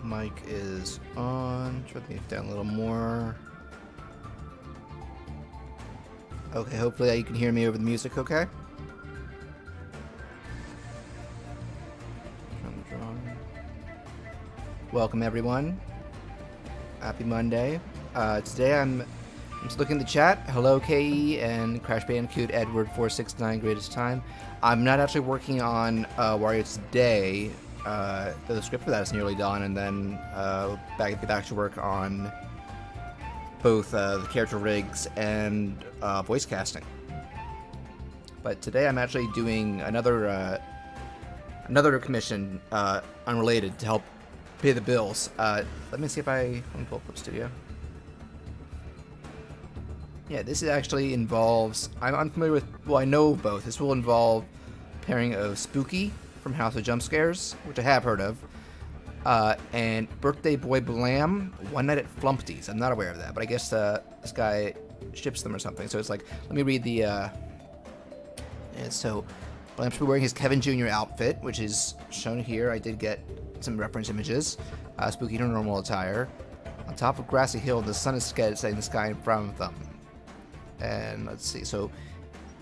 Mic is on. Turn the down a little more. Okay, hopefully you can hear me over the music, okay? Welcome everyone. Happy Monday. Today I'm just looking at the chat. Hello KE and Crash Bandicoot Edward 469 greatest time. I'm not actually working on Wario today. The script for that is nearly done, and then back to work on both the character rigs and voice casting. But today I'm actually doing another commission unrelated to help pay the bills. Let me see if let me pull up Flip Studio. Yeah, this actually involves, I'm unfamiliar with, well, I know both. This will involve pairing of Spooky from House of Jump Scares, which I have heard of, and Birthday Boy Blam, One Night at Flumpty's. I'm not aware of that, but I guess this guy ships them or something. So it's like, let me read the, and so Blam should be wearing his Kevin Jr. outfit, which is shown here. I did get some reference images. Spooky in her normal attire. On top of grassy hill, the sun is setting in the sky in front of them. And let's see, so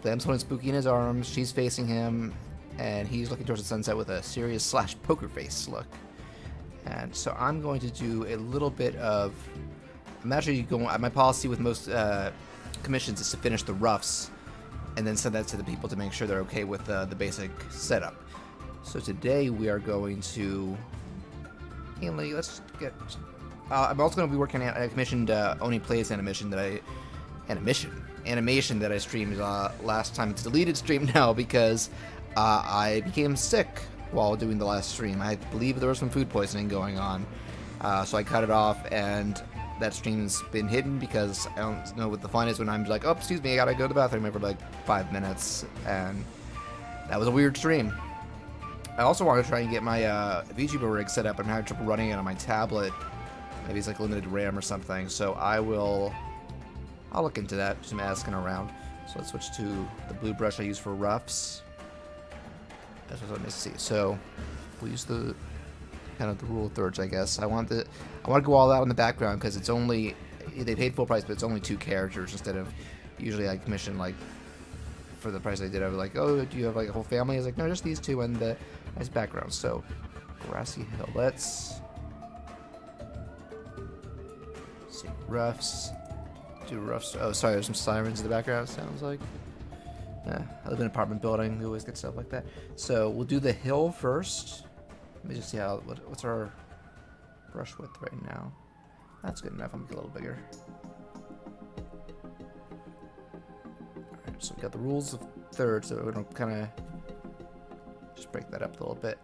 Blam's holding Spooky in his arms, she's facing him, and he's looking towards the sunset with a serious / poker face look. And so I'm going to do a little bit of, I'm actually going, my policy with most commissions is to finish the roughs and then send that to the people to make sure they're okay with the basic setup. So today we are going to, let's get, I'm also going to be working on a commissioned OneyPlays animation that I streamed last time. It's a deleted stream now because I became sick while doing the last stream. I believe there was some food poisoning going on, so I cut it off, and that stream's been hidden because I don't know what the fun is when I'm like, oh, excuse me, I gotta go to the bathroom for like 5 minutes, and that was a weird stream. I also want to try and get my VTuber rig set up. I'm having trouble running it on my tablet. Maybe it's like limited RAM or something, so I'll look into that, just asking around. So let's switch to the blue brush I use for roughs. Let me see. So we'll use the kind of the rule of thirds, I guess. I want to go all out in the background because it's only, they paid full price, but it's only 2 characters instead of usually I commission like for the price I did. I was like, oh, do you have like a whole family? I was like, no, just these 2 and the nice background. So grassy hill. Let's see roughs. Do roughs. Oh, sorry, there's some sirens in the background, sounds like. I live in an apartment building. We always get stuff like that. So we'll do the hill first. Let me just see what's our brush width right now. That's good enough. I'll make it a little bigger. Alright, so we got the rules of thirds, so we're going to kind of just break that up a little bit.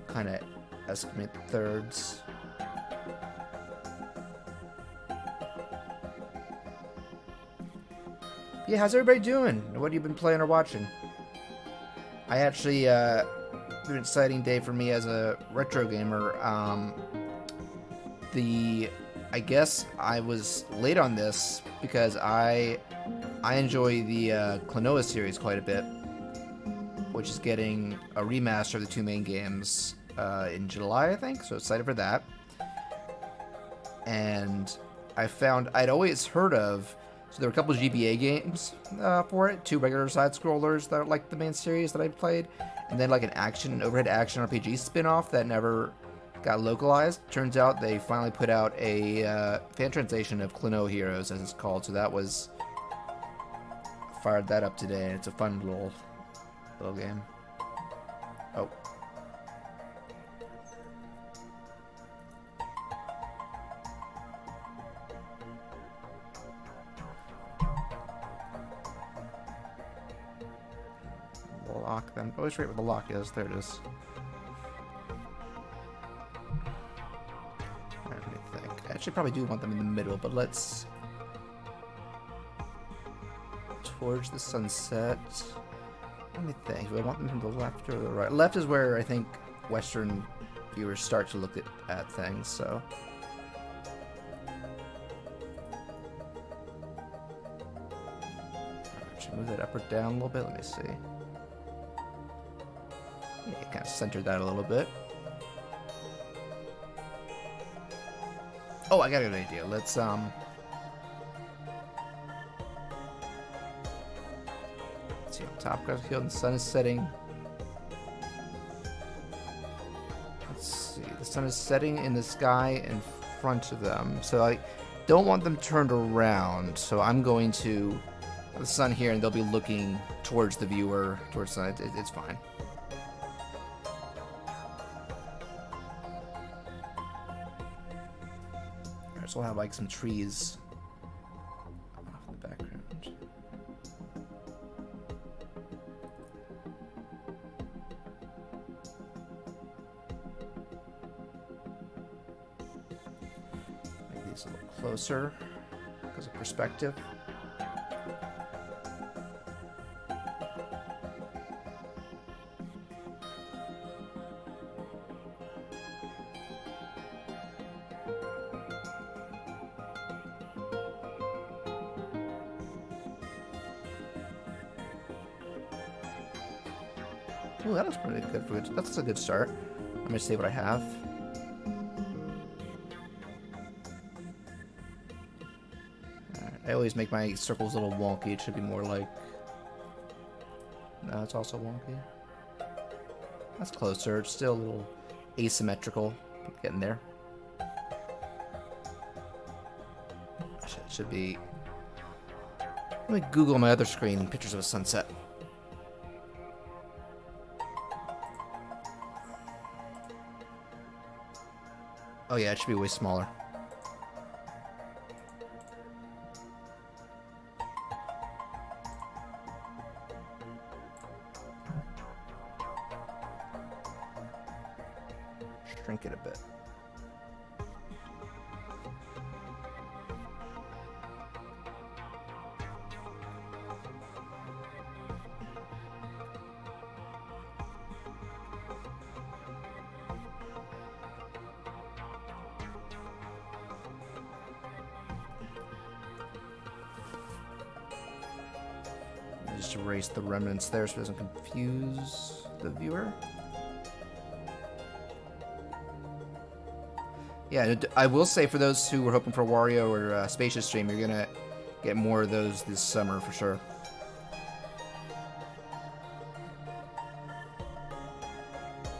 Kind of estimate the thirds. Yeah, how's everybody doing? What have you been playing or watching? I actually, it's been an exciting day for me as a retro gamer. I guess I was late on this because I enjoy the Klonoa series quite a bit, which is getting a remaster of the 2 main games in July, I think, so excited for that. And I found, I'd always heard of, so there were a couple of GBA games for it, 2 regular side-scrollers that are like the main series that I played, and then like an overhead action RPG spin-off that never got localized. Turns out they finally put out a fan translation of Klonoa Heroes, as it's called, so that was, fired that up today, and it's a fun little game. Oh. Lock then. Oh, it's right where the lock is. There it is. Let me think. I actually probably do want them in the middle, but let's towards the sunset. Let me think. Do I want them from the left or the right? Left is where I think Western viewers start to look at things. So. Should move that up or down a little bit. Let me see. Yeah, kind of center that a little bit. Oh, I got a good idea. Let's see. Top grass hill, and the sun is setting. Let's see. The sun is setting in the sky in front of them, so I don't want them turned around. So I'm going to have the sun here, and they'll be looking towards the viewer, towards the sun. It's fine. Alright, so we'll have like some trees off in the background. Make these a little closer because of perspective. Ooh, that looks pretty good. That's a good start. Let me see what I have. Alright, I always make my circles a little wonky. It should be more like... No, it's also wonky. That's closer. It's still a little asymmetrical. Getting there. It should be... Let me Google my other screen. Pictures of a sunset. Oh yeah, it should be way smaller. Shrink it a bit. Just erase the remnants there so it doesn't confuse the viewer. Yeah, I will say for those who were hoping for Wario or Spacious stream, you're gonna get more of those this summer for sure.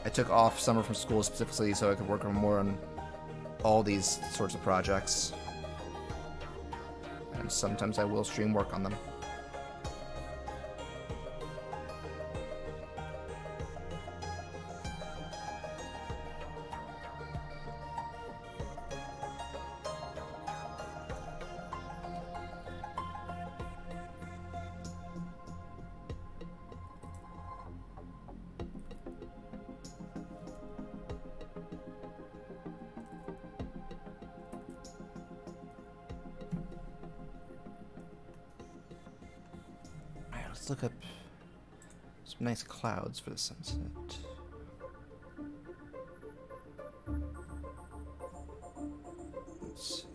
I took off summer from school specifically so I could work on more on all these sorts of projects. And sometimes I will stream work on them. Let's look up some nice clouds for the sunset. Let's see.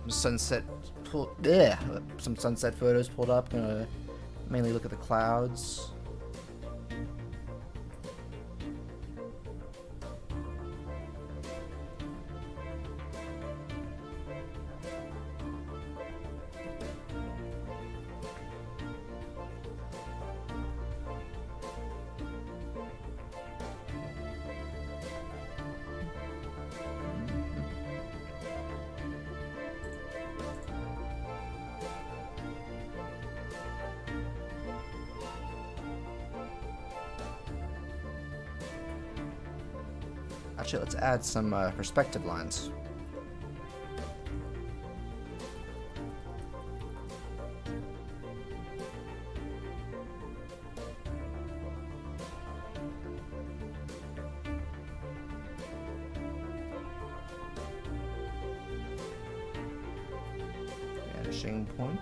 Sunset some sunset photos pulled up. Gonna mainly look at the clouds. Actually, let's add some perspective lines. Vanishing point.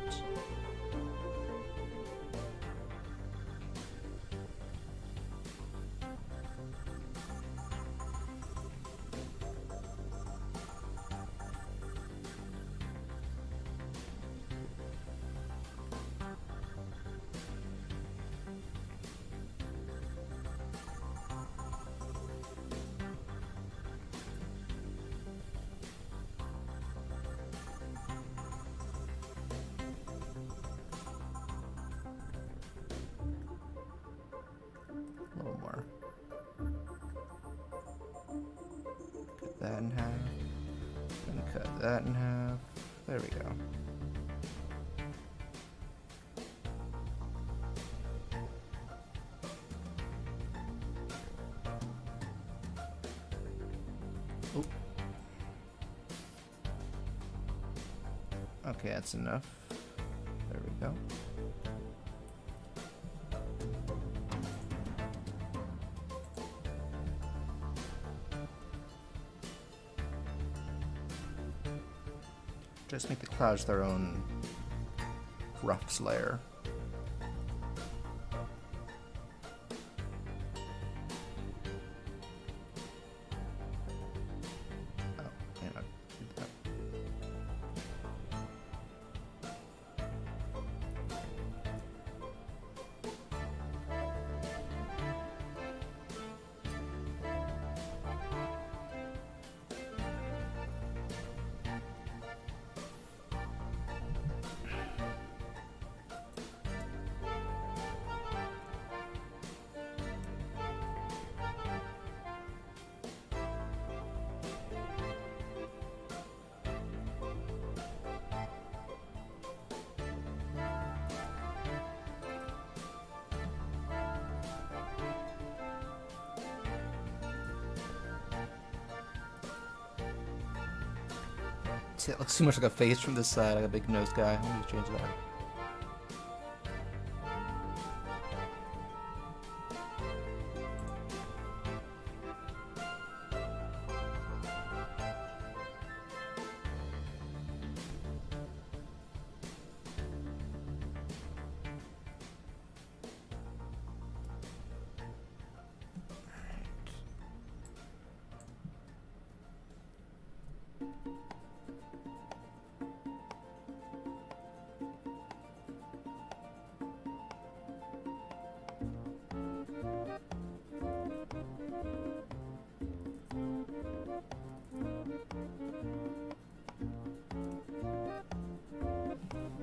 that in half. And cut that in half. There we go. Oop. Okay, that's enough. There we go. Just make the clouds their own roughs layer. Oh, hang on. It looks too much like a face from this side, like a big nose guy. Let me change that.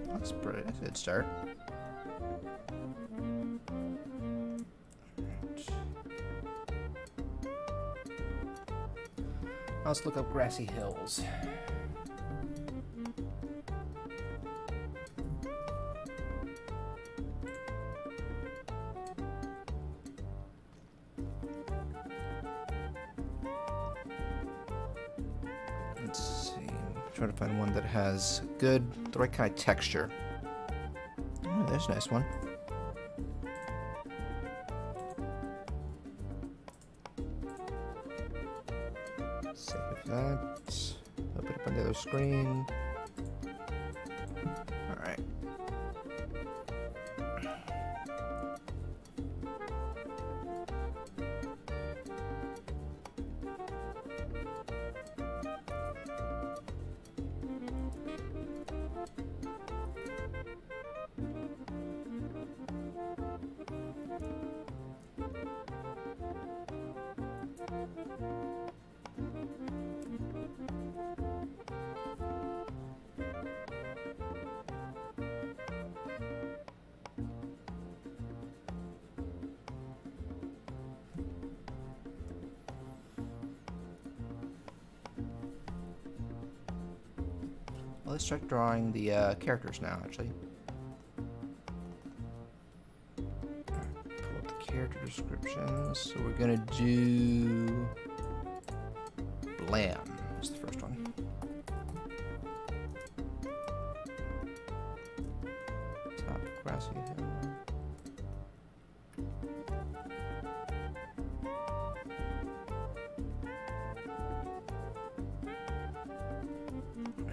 That's pretty. That's a good start. Let's look up grassy hills. Let's see. Try to find one that has the right kind of texture. Oh, there's a nice one. Save that. Open up on the other screen. Alright. Let's start drawing the characters now, actually. Pull up the character descriptions. So we're gonna do Lamb is the first one. Top grassy hill.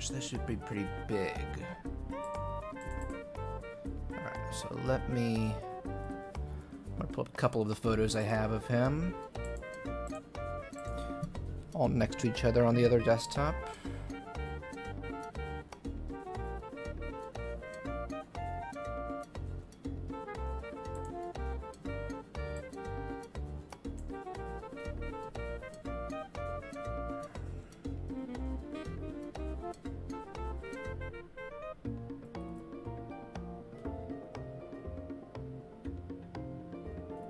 So this should be pretty big. Alright, so I'm gonna pull up a couple of the photos I have of him. All next to each other on the other desktop.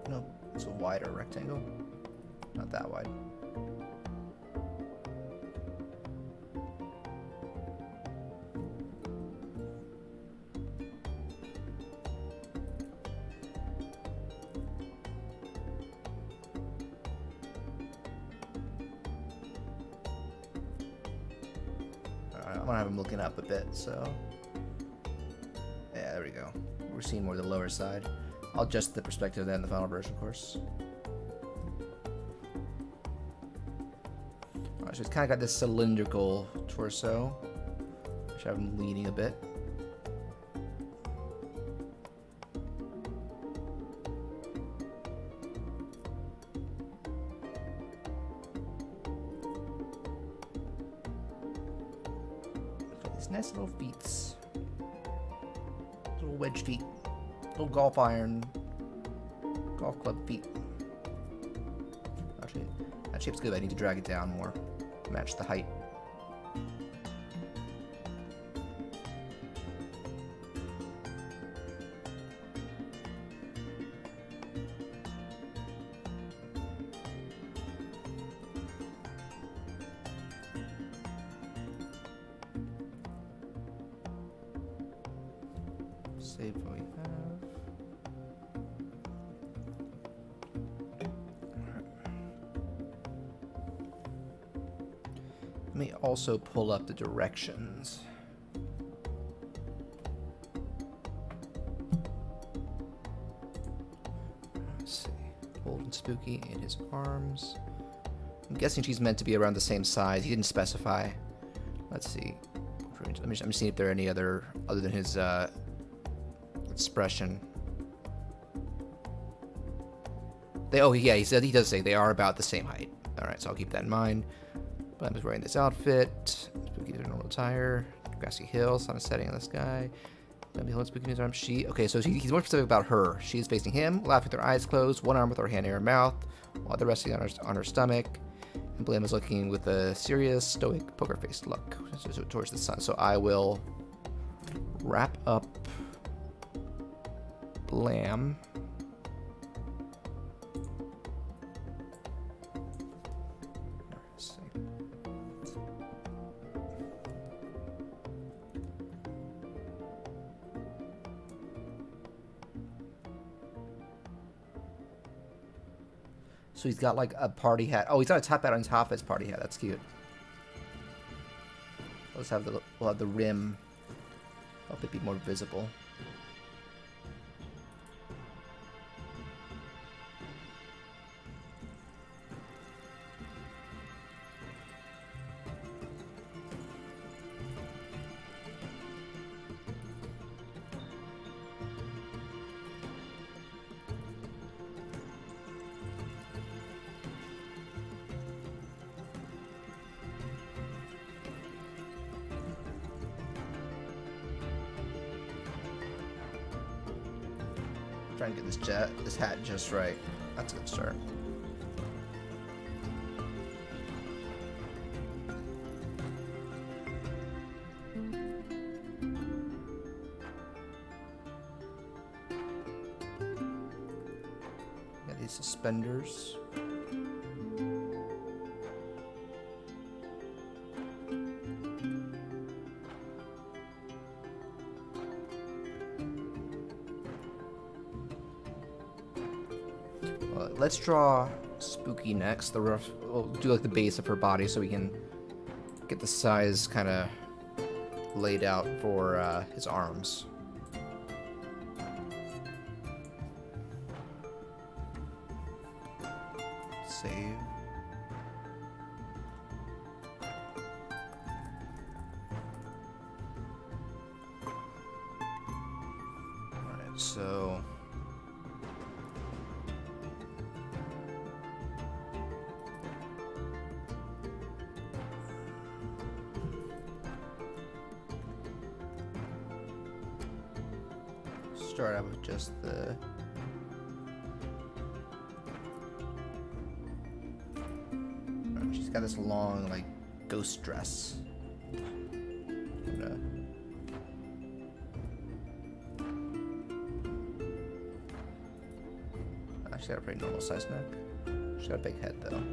Nope, it's a wider rectangle. Not that wide. want to have him looking up a bit, so... Yeah, there we go. We're seeing more the lower side. I'll adjust the perspective of that in the final version, of course. Alright, so he's kind of got this cylindrical torso. Should have him leaning a bit. These nice little feet. Little wedge feet. Little golf iron. Golf club feet. Actually, that shape's good. I need to drag it down more. Match the height. Save what we have. Let me also pull up the directions. Let's see. Old and Spooky in his arms. I'm guessing she's meant to be around the same size. He didn't specify. Let's see. I'm just seeing if there are any other than his expression. He said he does say they are about the same height. Alright, so I'll keep that in mind. Blam is wearing this outfit. Spooky's in normal attire. Grassy hill, sun is setting in the sky. Blam is holding Spooky in his arms. Okay, so he's more specific about her. She is facing him, laughing with her eyes closed, one arm with her hand in her mouth, while the resting on her stomach. And Blam is looking with a serious, stoic, poker-faced look towards the sun. So I will wrap up Blam. Let's see. So he's got like a party hat. Oh, he's got a top hat on top of his party hat. That's cute. We'll have the rim. Help it be more visible. Trying to get this hat just right. That's a good start. Got these suspenders. Let's draw Spooky next. We'll do like the base of her body so we can get the size kind of laid out for his arms. Save. Alright, so... start out with just the she's got this long like ghost dress. She's got a pretty normal size neck. She's got a big head though.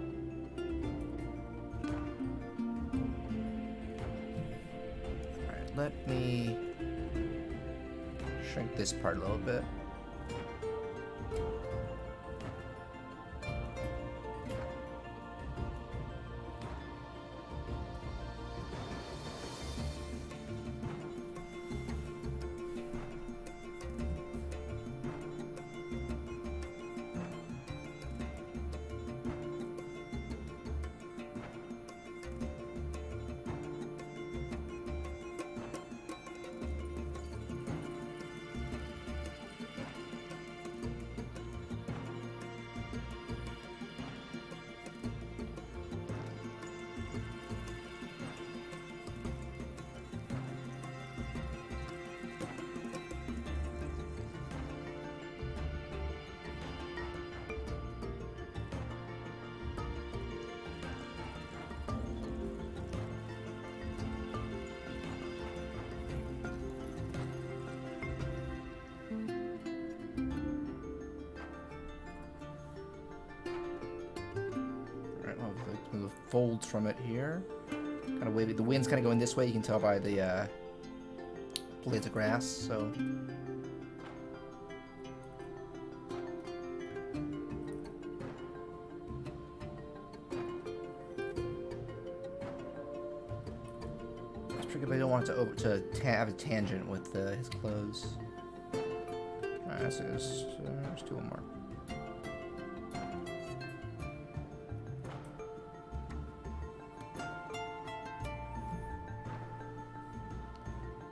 Alright, let me shrink this part a little bit. the folds from it here. Kind of wavy. The wind's kind of going this way. You can tell by the blades of grass. So. But I don't want it to have a tangent with his clothes. Alright, there's two more.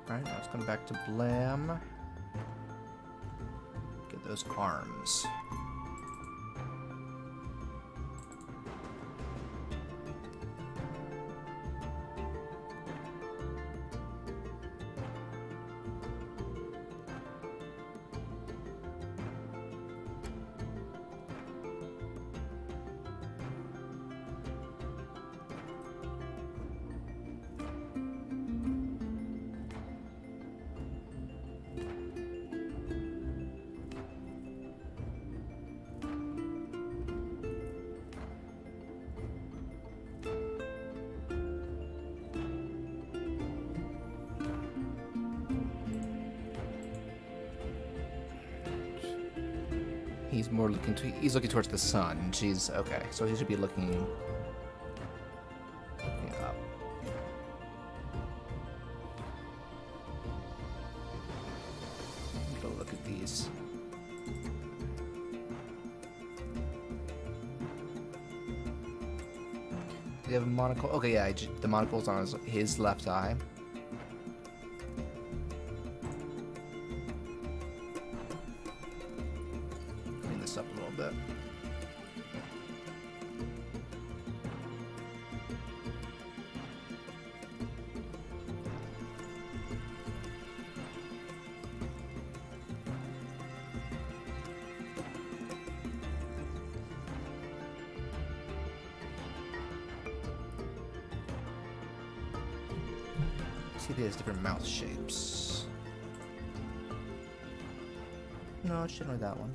Alright, now let's come back to Blam. Get those arms. He's more looking to. He's looking towards the sun. She's okay. So he should be looking up. Go look at these. Do you have a monocle? Okay, yeah. The monocle's on his left eye. Up a little bit. See, there's different mouth shapes. No, it shouldn't be that one.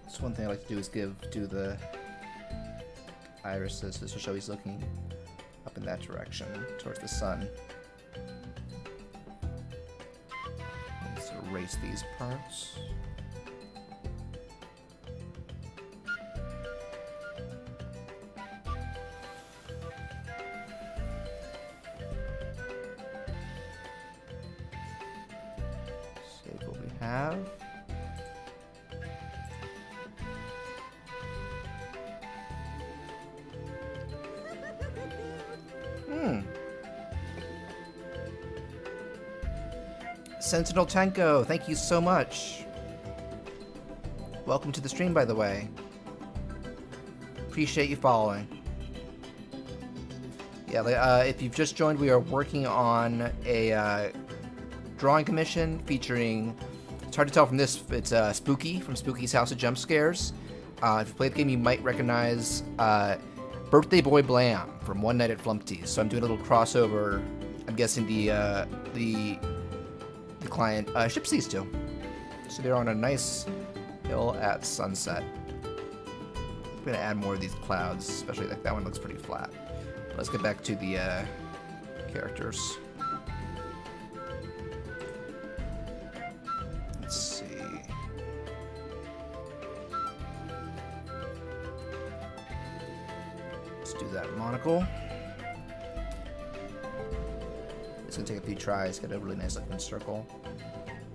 So one thing I like to do is do the irises just to show he's looking up in that direction towards the sun. Let's erase these parts. Save what we have. Sentinel Tenko, thank you so much. Welcome to the stream, by the way. Appreciate you following. Yeah, if you've just joined, we are working on a drawing commission featuring, it's hard to tell from this, it's Spooky from Spooky's House of Jump Scares. If you played the game, you might recognize Birthday Boy Blam from One Night at Flumpty's. So I'm doing a little crossover. I'm guessing the client ships these two. So they're on a nice hill at sunset. I'm gonna add more of these clouds, especially like that one looks pretty flat. Let's get back to the characters. Let's see. Let's do that monocle. It's gonna take a few tries, get a really nice looking circle.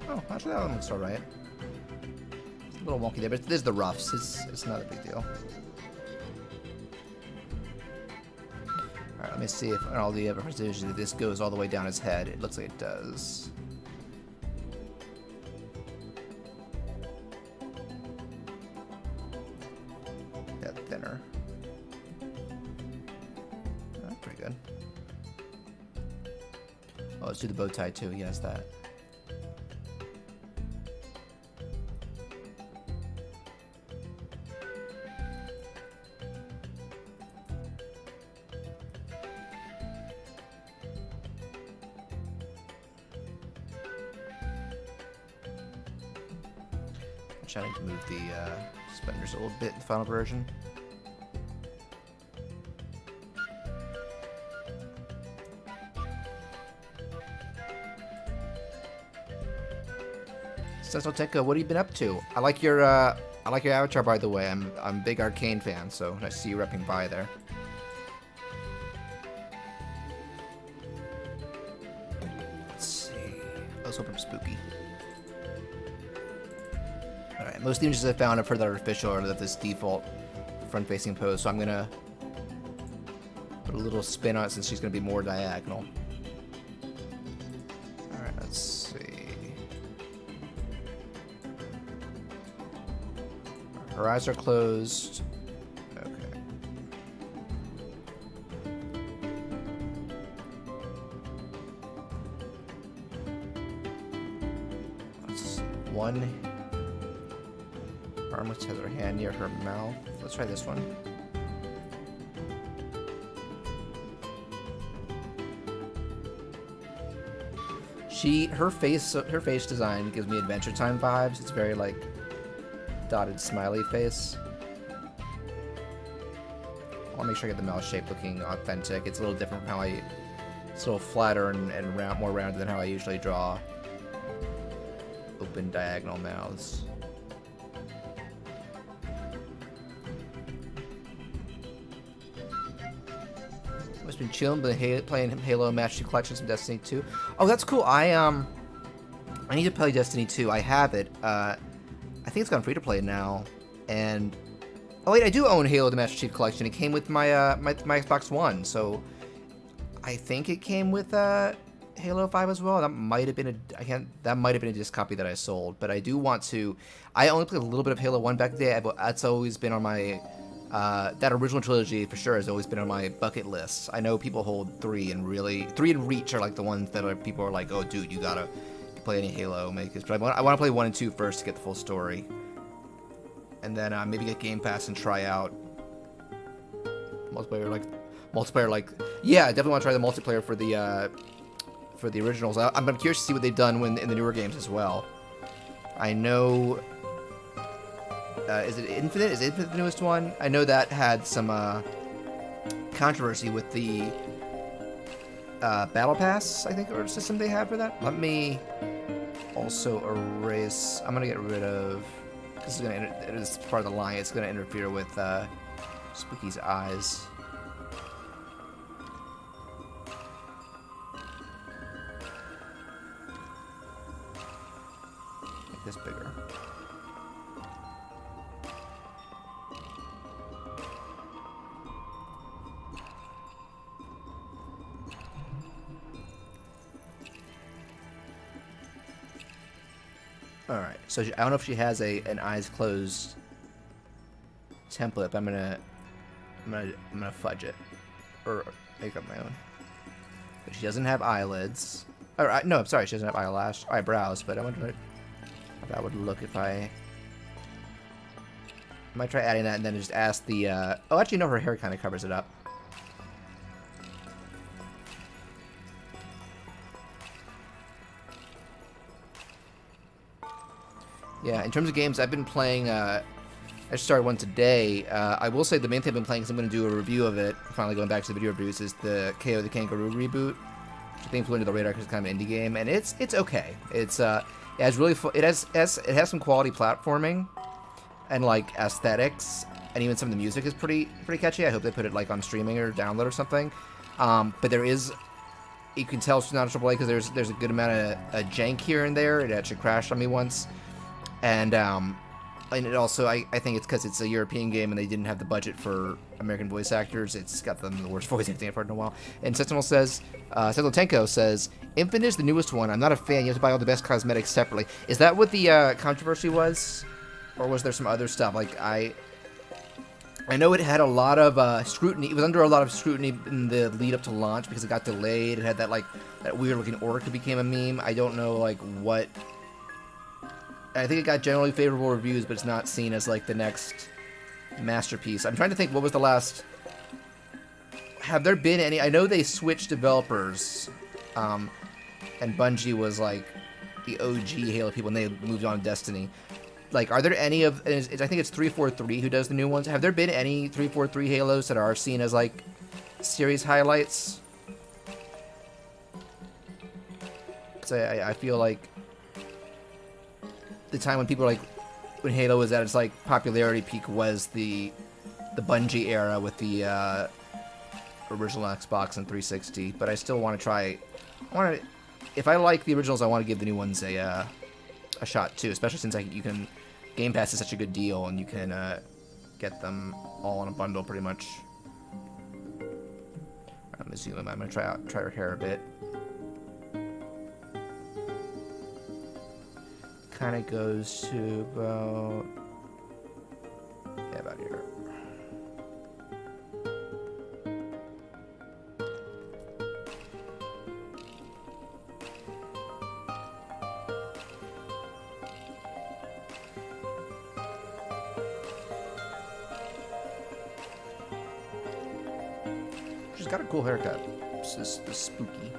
Oh, actually that one looks alright. It's a little wonky there, but there's the roughs. It's not a big deal. Alright, let me see if in all the other positions if this goes all the way down his head. It looks like it does. good. Oh, let's do the bow tie too. He has that. I'm trying to move the suspenders a little bit in the final version. Sentinel Tenko, what have you been up to? I like your avatar, by the way. I'm a big Arcane fan, so nice to see you repping by there. Let's see. I was hoping for spooky. Alright, most of the images I found I've heard that are official are that this default front-facing pose, so I'm gonna put a little spin on it since she's gonna be more diagonal. Alright, let's see. Her eyes are closed. Okay. Let's see. One armlet has her hand near her mouth. Let's try this one. Her face design gives me Adventure Time vibes. It's very like dotted smiley face. I want to make sure I get the mouth shape looking authentic. It's a little different from how it's a little flatter and round, more rounded than how I usually draw open diagonal mouths. I've been chilling, but playing Halo Master Chief Collection, some Destiny 2. Oh, that's cool. I need to play Destiny 2. I have it. I think it's gone free to play now. And oh wait, I do own Halo the Master Chief Collection. It came with my my Xbox One, so I think it came with Halo 5 as well. That might have been a disc copy that I sold, but I do want to. I only played a little bit of Halo 1 back in the day. That's always been on my that original trilogy for sure has always been on my bucket list. I know people hold 3 and Reach are like the ones that people are like, oh dude, you gotta play any Halo, but I want to play 1 and 2 first to get the full story, and then maybe get Game Pass and try out multiplayer. Like yeah, I definitely want to try the multiplayer for the originals. I'm curious to see what they've done in the newer games as well. I know. Is it Infinite? Is Infinite the newest one? I know that had some controversy with the Battle Pass, I think, or system they have for that. Let me also erase. I'm gonna get rid of. This is part of the line. It's gonna interfere with Spooky's eyes. Make this bigger. Alright, so I don't know if she has an eyes closed template, but I'm gonna fudge it or make up my own. But she doesn't have eyelids. Or no, I'm sorry, she doesn't have eyebrows. But I wonder how that would look if I might try adding that and then just ask the. Oh, actually, no, her hair kind of covers it up. Yeah, in terms of games, I've been playing, I just started one today. I will say the main thing I've been playing, because I'm going to do a review of it, finally going back to the video reviews, is the KO the Kangaroo reboot, which I think flew under the radar because it's kind of an indie game, and it's okay. It has really it has some quality platforming and like aesthetics, and even some of the music is pretty catchy. I hope they put it like on streaming or download or something. But there is, you can tell it's not a AAA because there's a good amount of jank here and there. It actually crashed on me once. And it also, I think it's because it's a European game and they didn't have the budget for American voice actors. It's got them the worst voice acting I've heard in a while. And Sentinel Tenko says, Infinite is the newest one. I'm not a fan. You have to buy all the best cosmetics separately. Is that what the controversy was? Or was there some other stuff? Like, I know it had a lot of scrutiny. It was under a lot of scrutiny in the lead up to launch because it got delayed. It had that that weird looking orc who became a meme. I don't know what. I think it got generally favorable reviews, but it's not seen as like the next masterpiece. I'm trying to think what was the last. Have there been any? I know they switched developers, and Bungie was like the OG Halo people, and they moved on to Destiny. Like, are there any of? I think it's 343 who does the new ones. Have there been any 343 Halos that are seen as like series highlights? Because I feel like the time when people were like when Halo was at its like popularity peak was the Bungie era with the original Xbox and 360. But I still want to try. If I like the originals, I want to give the new ones a shot too, especially since you can. Game Pass is such a good deal, and you can get them all in a bundle pretty much. I'm gonna zoom in. I'm gonna try her hair a bit. Kind of goes to about here. She's got a cool haircut. This is spooky.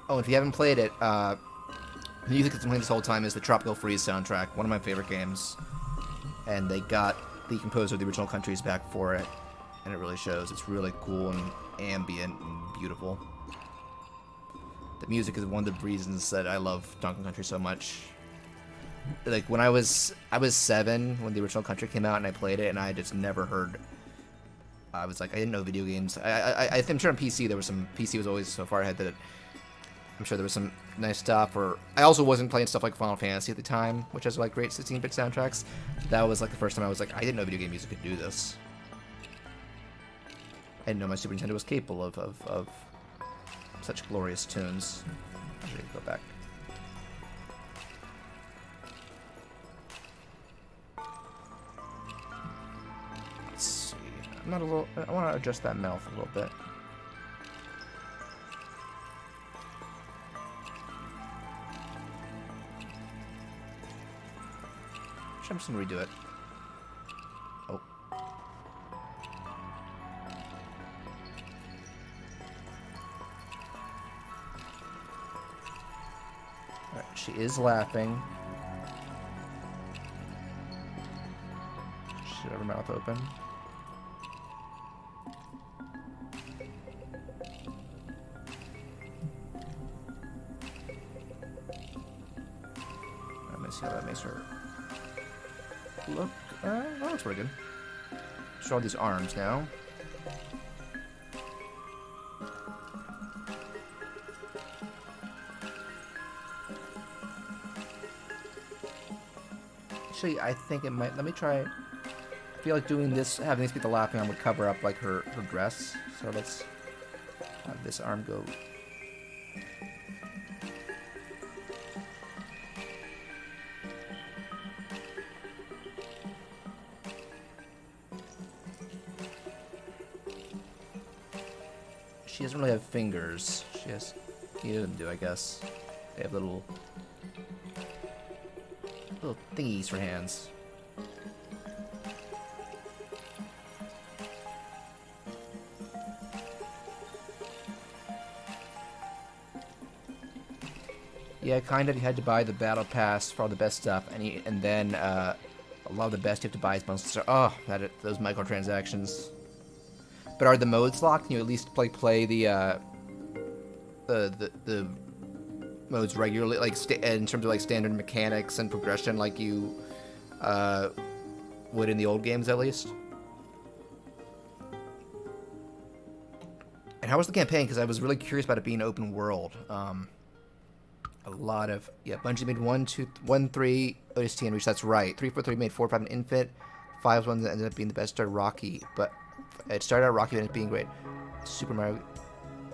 Oh, if you haven't played it, the music that's playing this whole time is the Tropical Freeze soundtrack, one of my favorite games. And they got the composer of the original countries back for it, and it really shows. It's really cool and ambient and beautiful. The music is one of the reasons that I love Donkey Country so much. Like when I was 7 when the original Country came out, and I played it, and I just never heard. I was like, I didn't know video games. I'm sure on PC there was some. PC was always so far ahead that I'm sure there was some nice stuff. Or I also wasn't playing stuff like Final Fantasy at the time, which has like great 16-bit soundtracks. That was like the first time I was like, I didn't know video game music could do this. I didn't know my Super Nintendo was capable of such glorious tunes. I'm ready to go back. Let's see. I'm not a little. I want to adjust that mouth a little bit. I'm just gonna redo it. Oh. Alright, she is laughing. She should have her mouth open. Let me see how that makes her look. That looks pretty good. Show all these arms now. Actually, I think it might. Let me try. I feel like doing this, having this be the laughing arm would cover up like her dress. So let's have this arm go. She doesn't really have fingers. She has. Neither of them do, I guess. They have little thingies for hands. Yeah, kind of. You had to buy the battle pass for all the best stuff, and then a lot of the best you have to buy is bundles. Oh, those microtransactions. But are the modes locked? Can you at least play the modes regularly, like in terms of like standard mechanics and progression, like you would in the old games, at least? And how was the campaign? Because I was really curious about it being open world. A lot of Bungie made 1, 2, 1, 3 ODST and Reach. That's right. 343 made 4, 5 and Infant. 5 was one that ended up being the best. Started Rocky, but It started out rocky and it being great. Super Mario.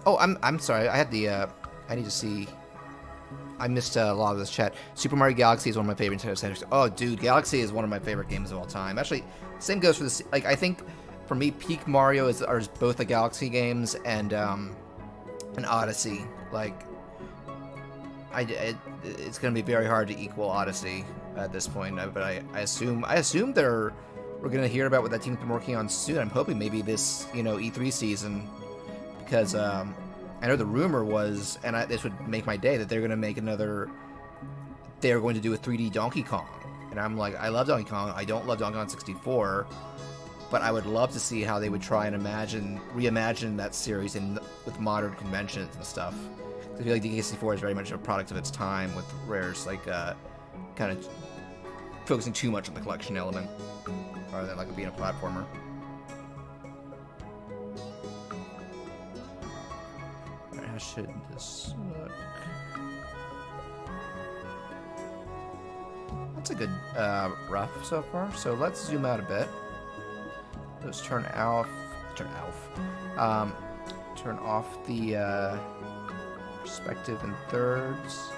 Oh, I'm sorry. I had the. I need to see. I missed a lot of this chat. Super Mario Galaxy is one of my favorite Nintendo centers. Oh, dude, Galaxy is one of my favorite games of all time. Actually, same goes for this. Like, I think for me, peak Mario are both the Galaxy games and Odyssey. Like, it's gonna be very hard to equal Odyssey at this point. But I assume we're gonna hear about what that team's been working on soon. I'm hoping maybe this E3 season, because I know the rumor was, and this would make my day, that they're going to make another. They're going to do a 3D Donkey Kong, and I'm like, I love Donkey Kong. I don't love Donkey Kong 64, but I would love to see how they would try and reimagine that series with modern conventions and stuff. I feel like DK64 is very much a product of its time, with Rare's like kind of focusing too much on the collection element, rather than like being a platformer. How should this look? That's a good rough so far. So let's zoom out a bit. Let's turn off the perspective in thirds.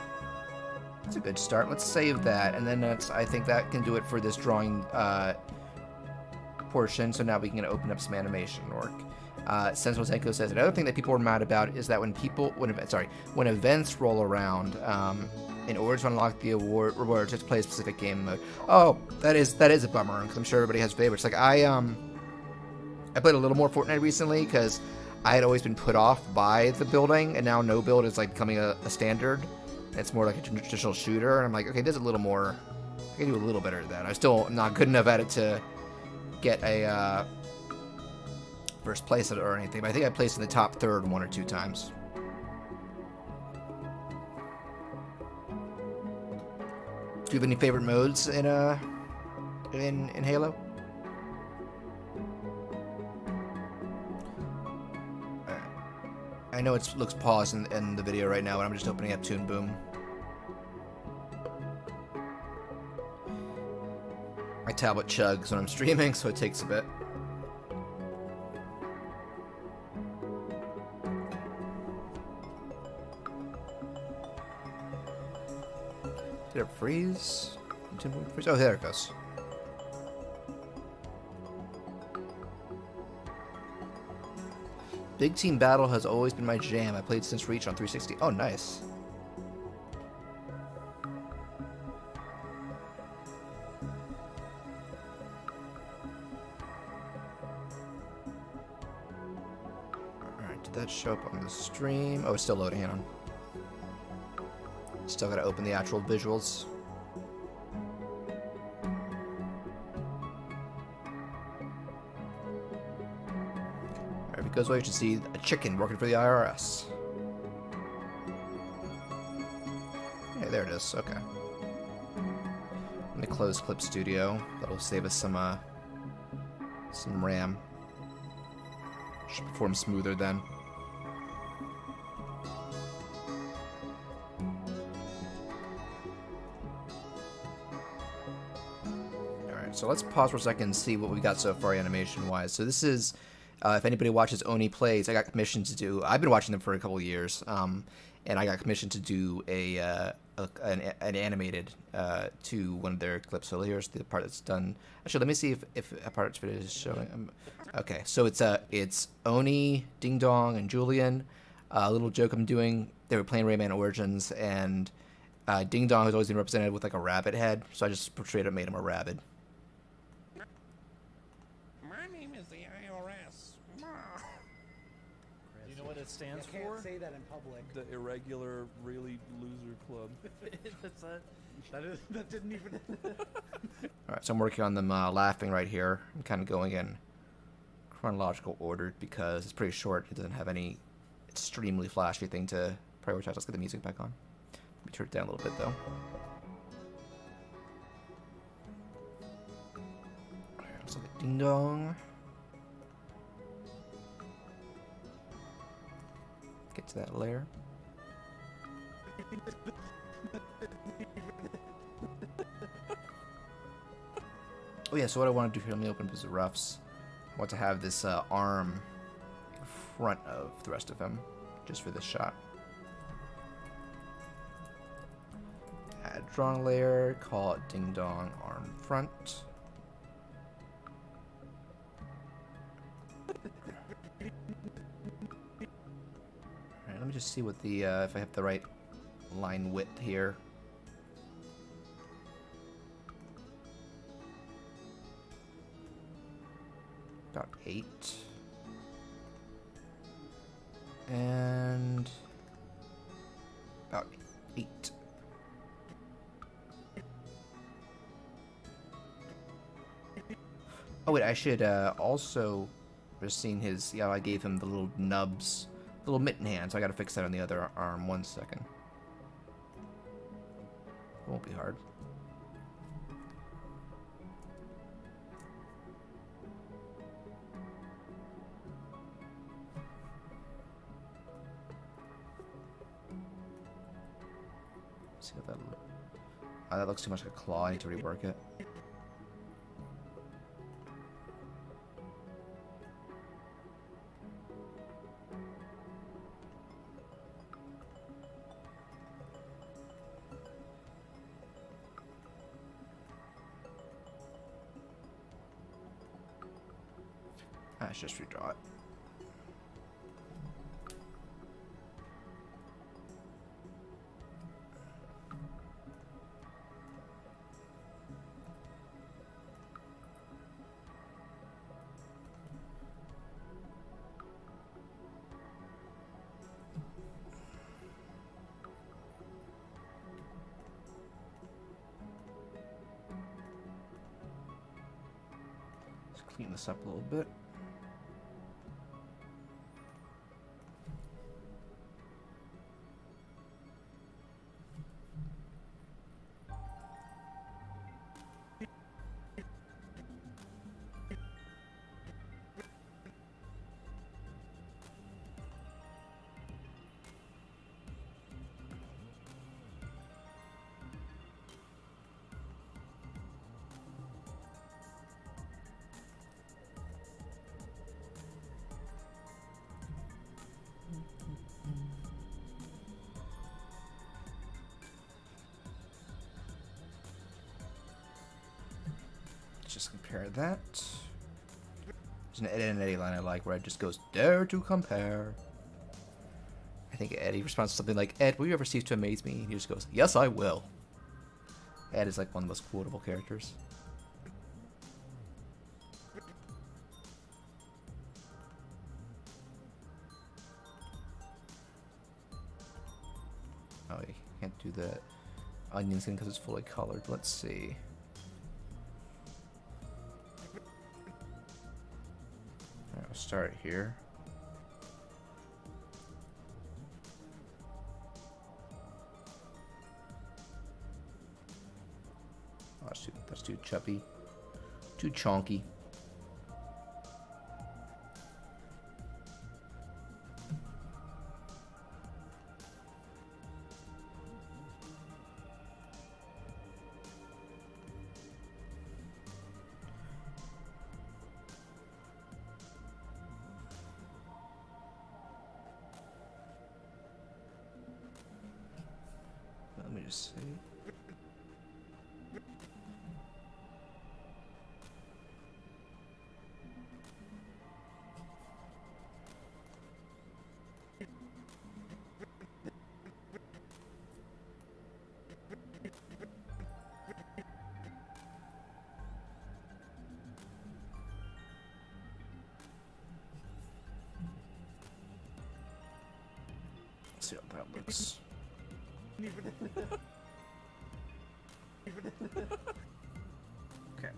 That's a good start. Let's save that, and then I think that can do it for this drawing portion. So now we can open up some animation work. Sensible Zenko says another thing that people are mad about is that when events roll around, in order to unlock the rewards, just play a specific game mode. Oh, that is a bummer, because I'm sure everybody has favorites. Like I played a little more Fortnite recently because I had always been put off by the building, and now no build is like becoming a standard. It's more like a traditional shooter, and I'm like, okay, there's a little more. I can do a little better than that. I'm still not good enough at it to get a first place or anything, but I think I placed in the top third 1 or 2 times. Do you have any favorite modes in Halo? I know it looks paused in the video right now, but I'm just opening up Toon Boom. My tablet chugs when I'm streaming, so it takes a bit. Did it freeze? Oh, there it goes. Big Team Battle has always been my jam. I played since Reach on 360. Oh, nice. Alright, did that show up on the stream? Oh, it's still loading. Hang on. Still gotta open the actual visuals. Alright, if it goes well, you should see a chicken working for the IRS. Yeah, there it is. Okay. Let me close Clip Studio. That'll save us some RAM. Should perform smoother then. So let's pause for a second and see what we got so far animation-wise. So this is, if anybody watches OneyPlays, I got commissioned to do. I've been watching them for a couple of years, and I got commissioned to do an animated to one of their clips. So here's the part that's done. Actually, let me see if a part of it is showing. Okay, so it's Oni, Ding Dong, and Julian. A little joke I'm doing. They were playing Rayman Origins, and Ding Dong has always been represented with like a rabbit head, so I just portrayed it, made him a rabbit. It stands for? You can't say that in public. The Irregular Really Loser Club. That didn't even... Alright, so I'm working on them laughing right here. I'm kind of going in chronological order because it's pretty short. It doesn't have any extremely flashy thing to prioritize. Let's get the music back on. Let me turn it down a little bit, though. Alright, let's look at Ding Dong. Get to that layer. Oh yeah, so what I want to do here, let me open up the roughs. want to have this arm in front of the rest of him, just for this shot. Add drawing layer, call it Ding Dong Arm Front. Alright, let me just see what the, if I have the right line width here. About 8. And about 8. Oh wait, I should also just seen his, yeah, I gave him the little nubs, little mitten hand, so I gotta fix that on the other arm. 1 second. It won't be hard. See what that looks. Oh, that looks too much like a claw. I need to rework it. Let's just redraw it. Let's clean this up a little bit. Just compare that. There's an Ed and Eddie line I like where it just goes, dare to compare. I think Eddie responds to something like, Ed, will you ever cease to amaze me? And he just goes, yes, I will. Ed is like one of the most quotable characters. Oh, you can't do the onion skin because it's fully colored. Let's see. I'll start here. Oh, that's too chubby. Too chonky. Let me just see. Let's see how that looks. Okay.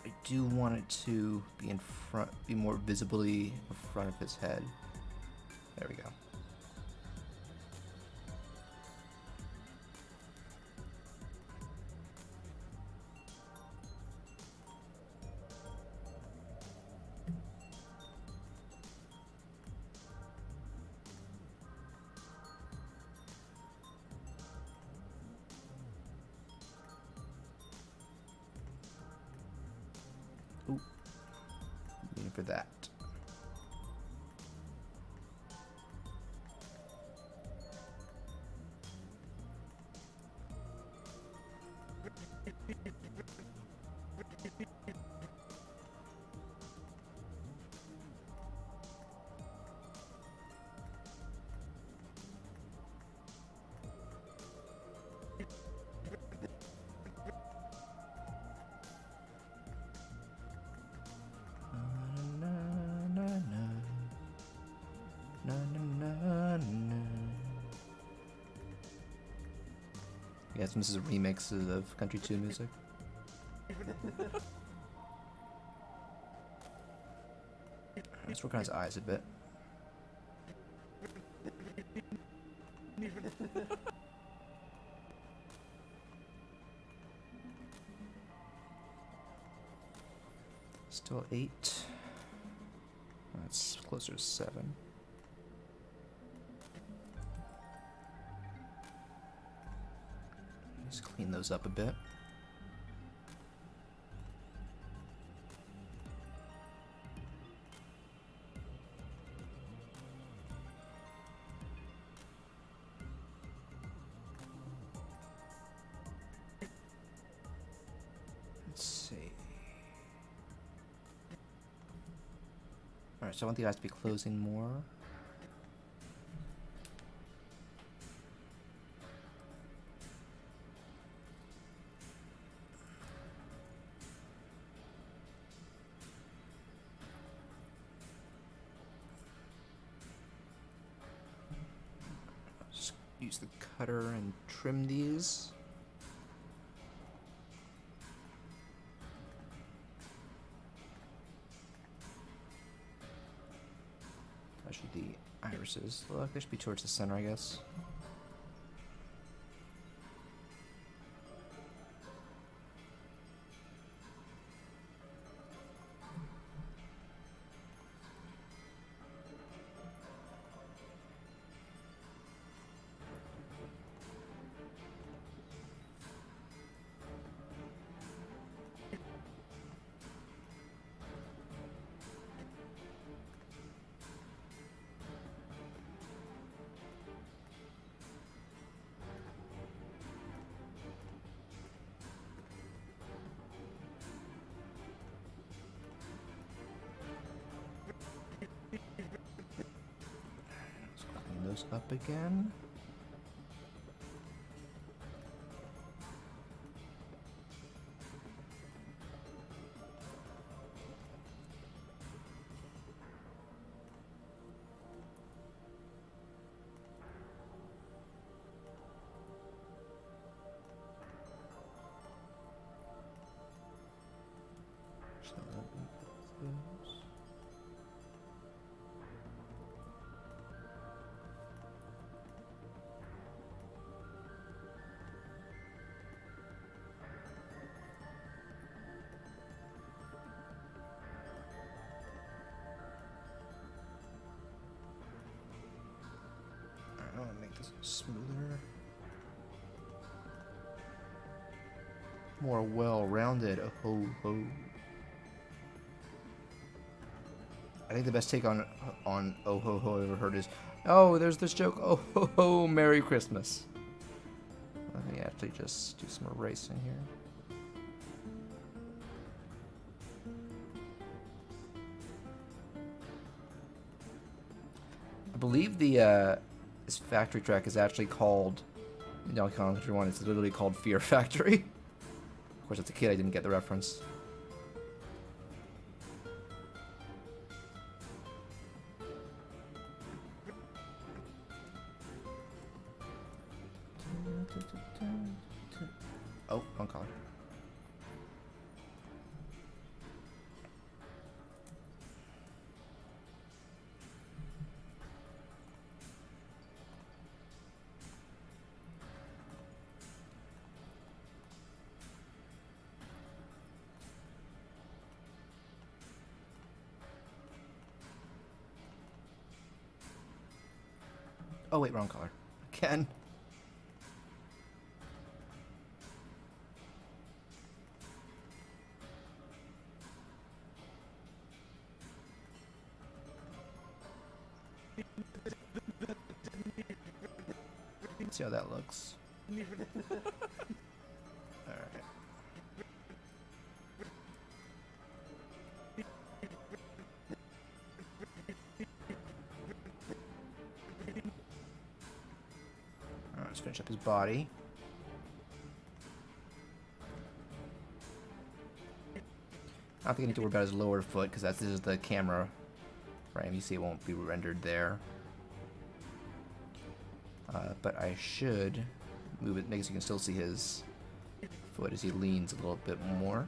I do want it to be in front, be more visibly in front of his head. There we go. Ooh. Waiting for that. Yes, this is remixes of Country 2 music. Let's work on his eyes a bit. Still 8. That's closer to 7. Just clean those up a bit. Let's see. Alright, so I want the eyes to be closing more. Just use the cutter and trim these. That should be irises. Look, they should be towards the center, I guess. Those up again. I want to make this smoother, more well-rounded. Oh ho! I think the best take on oh ho ho I've ever heard is, oh, there's this joke. Oh ho ho, Merry Christmas. Let me actually just do some erasing here. I believe the this factory track is actually called, Donkey Kong Country 1, it's literally called Fear Factory. Of course, as a kid, I didn't get the reference. Oh, wrong color. Oh wait, wrong color. Again. see how that looks. Alright. Alright, let's finish up his body. I don't think I need to worry about his lower foot because this is the camera frame. You see it won't be rendered there. But I should move it, make it so you can still see his foot as he leans a little bit more.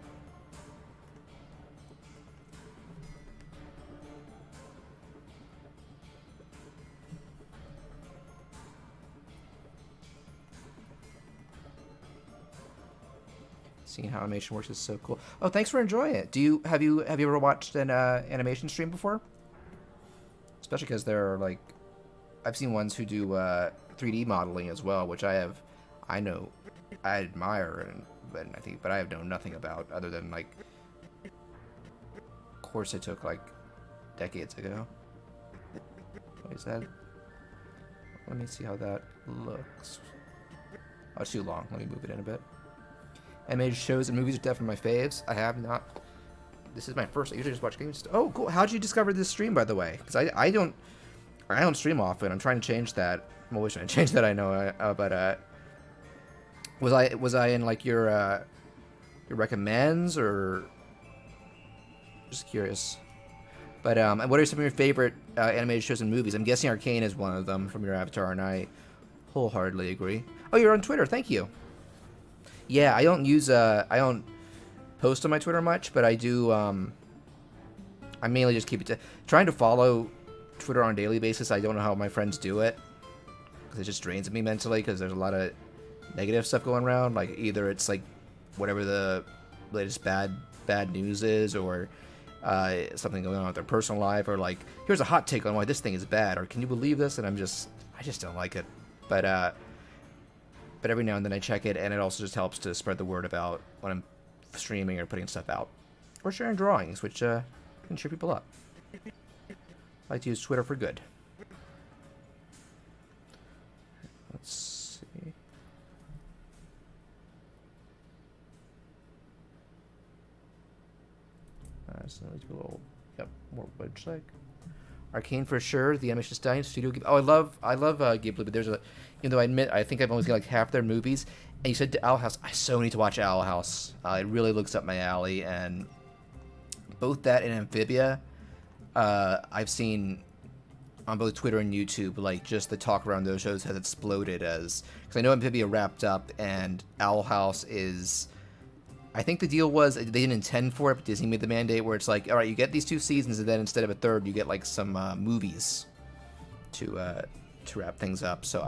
Seeing how animation works is so cool. Oh, thanks for enjoying it. Have you ever watched an animation stream before? Especially because there are like, I've seen ones who do 3D modeling as well, which I admire but I have known nothing about other than like a course I took like decades ago. What is that? Let me see how that looks. Oh, it's too long. Let me move it in a bit. Animated shows and movies are definitely my faves. I have not. This is my first. I usually just watch games. Oh, cool. How'd you discover this stream, by the way? Because I don't stream often. I'm trying to change that. I'm always trying to change that. I know. But was I in like your recommends or just curious? But what are some of your favorite animated shows and movies? I'm guessing Arcane is one of them from your avatar, and I wholeheartedly agree. Oh, you're on Twitter. Thank you. Yeah, I don't use I don't post on my Twitter much, but I do. I mainly just keep it trying to follow Twitter on a daily basis. I don't know how my friends do it because it just drains me mentally because there's a lot of negative stuff going around. Like either it's like whatever the latest bad news is, or something going on with their personal life, or like here's a hot take on why this thing is bad, or can you believe this? And I just don't like it. But every now and then I check it, and it also just helps to spread the word about when I'm streaming or putting stuff out. Or sharing drawings, which can cheer people up. I like to use Twitter for good. Let's see. So let's do a little, yep, more wedge like. Arcane for sure. The animation style studio. Oh, I love Ghibli, but there's a, even though I think I've only seen like half their movies. And you said Owl House. I so need to watch Owl House. It really looks up my alley, and both that and Amphibia, I've seen on both Twitter and YouTube. Like just the talk around those shows has exploded because I know Amphibia wrapped up, and Owl House is. I think the deal was they didn't intend for it, but Disney made the mandate where it's like, all right, you get these 2 seasons, and then instead of a third, you get like some movies to wrap things up. So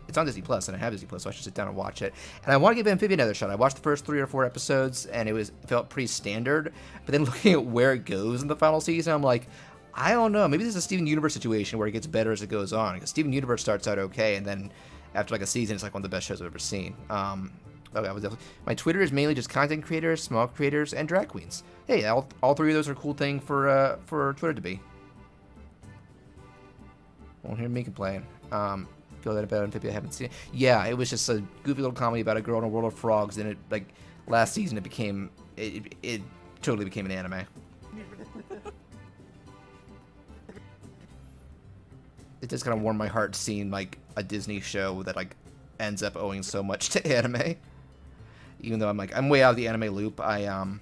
it's on Disney Plus, and I have Disney Plus, so I should sit down and watch it. And I want to give Amphibia another shot. I watched the first 3 or 4 episodes, and it felt pretty standard. But then looking at where it goes in the final season, I'm like, I don't know. Maybe this is a Steven Universe situation where it gets better as it goes on. Because Steven Universe starts out okay, and then after like a season, it's like one of the best shows I've ever seen. Okay, my Twitter is mainly just content creators, small creators, and drag queens. Hey, all 3 of those are a cool thing for Twitter to be. Won't hear me complain. Feel that about Amphibia, I haven't seen it. Yeah, it was just a goofy little comedy about a girl in a world of frogs, and it like last season it totally became an anime. It just kind of warmed my heart seeing like a Disney show that like ends up owing so much to anime. Even though I'm way out of the anime loop, I'm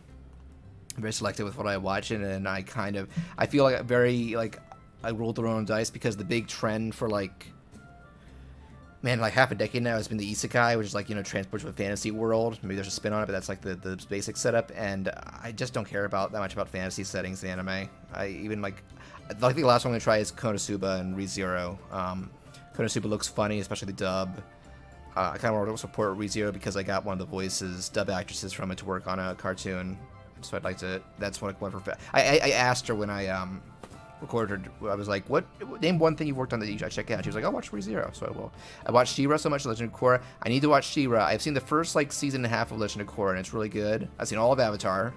very selective with what I watch, and I feel like I rolled the wrong dice because the big trend for like half a decade now has been the isekai, which is like, transports to a fantasy world. Maybe there's a spin on it, but that's like the basic setup, and I just don't care that much about fantasy settings in anime. I think the last one I'm gonna try is Konosuba and ReZero. Konosuba looks funny, especially the dub. I kind of want to support ReZero because I got one of the dub actresses from it to work on a cartoon. So I'd like to, that's one for, I asked her when I recorded her, I was like, name one thing you worked on that you should check out. She was like, I'll watch ReZero. So I will. I watched She-Ra so much, Legend of Korra. I need to watch She-Ra. I've seen the first season and a half of Legend of Korra, and it's really good. I've seen all of Avatar.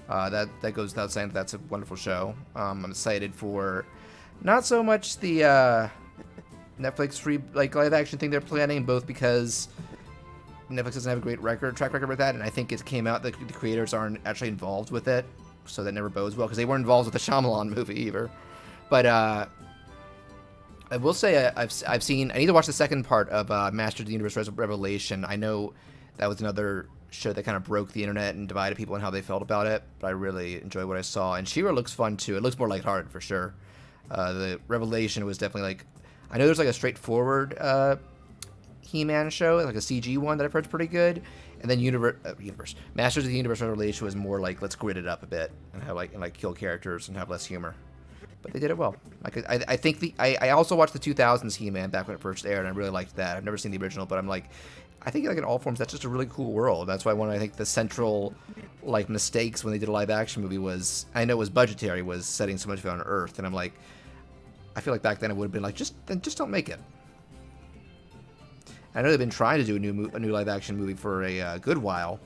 That goes without saying that's a wonderful show. I'm excited for not so much the Netflix free like live action thing they're planning, both because Netflix doesn't have a great track record with that, and I think it came out that the creators aren't actually involved with it, so that never bodes well because they weren't involved with the Shyamalan movie either. But I will say I've seen. I need to watch the second part of Masters of the Universe Revelation. I know that was another show that kind of broke the internet and divided people on how they felt about it, but I really enjoyed what I saw. And She-Ra looks fun too. It looks more lighthearted for sure. The Revelation was definitely like, I know there's like a straightforward He-Man show, like a CG one that I've heard is pretty good, and then Masters of the Universe Revelation was more like, let's grit it up a bit and have like kill characters and have less humor. But they did it well. Like I think I also watched the 2000s He-Man back when it first aired, and I really liked that. I've never seen the original, but I'm like, I think like in all forms that's just a really cool world. That's why one of, I think, the central like mistakes when they did a live action movie was, I know it was budgetary, was setting so much of it on Earth, and I'm like, I feel like back then it would have been like, just don't make it. I know they've been trying to do a new live action movie for a good while.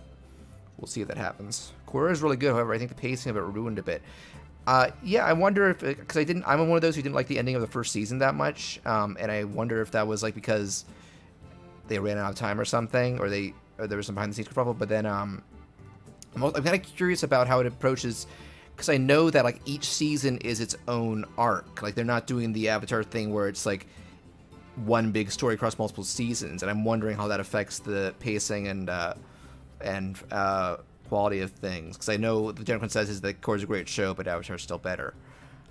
We'll see if that happens. Korra is really good, however, I think the pacing of it ruined a bit. Yeah, I wonder if, because I'm one of those who didn't like the ending of the first season that much, and I wonder if that was like because they ran out of time or something, or there was some behind the scenes problem. But then I'm kind of curious about how it approaches, because I know that like each season is its own arc. Like they're not doing the Avatar thing where it's like one big story across multiple seasons, and I'm wondering how that affects the pacing and quality of things. Because I know the general consensus is that Korra's a great show, but Avatar's still better.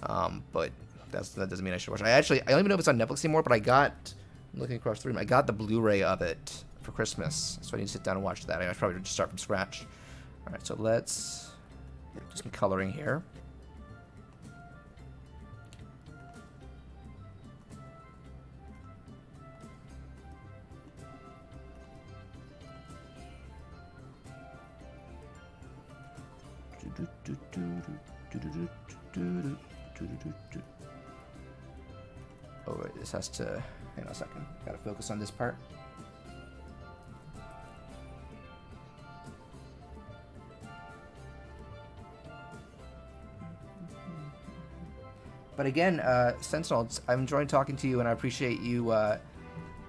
But that doesn't mean I should watch it. I don't even know if it's on Netflix anymore, but I'm looking across the room, I got the Blu-ray of it for Christmas, so I need to sit down and watch that. I should probably just start from scratch. All right, so let's do some coloring here. Oh wait, this has to, hang on a second, gotta focus on this part. But again, Sentinel, I'm enjoying talking to you, and I appreciate you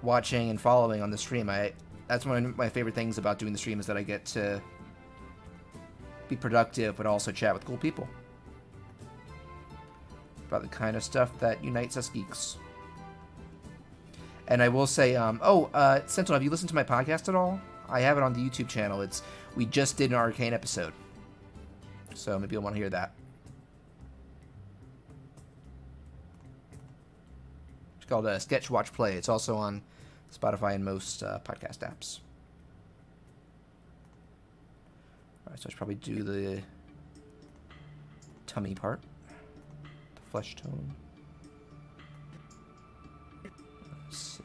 watching and following on the stream. That's one of my favorite things about doing the stream, is that I get to be productive, but also chat with cool people about the kind of stuff that unites us geeks. And I will say, Sentinel, have you listened to my podcast at all? I have it on the YouTube channel. We just did an Arcane episode, so maybe you'll want to hear that. It's called Sketch Watch Play. It's also on Spotify and most podcast apps. All right, so I should probably do the tummy part, the flesh tone. Let's see.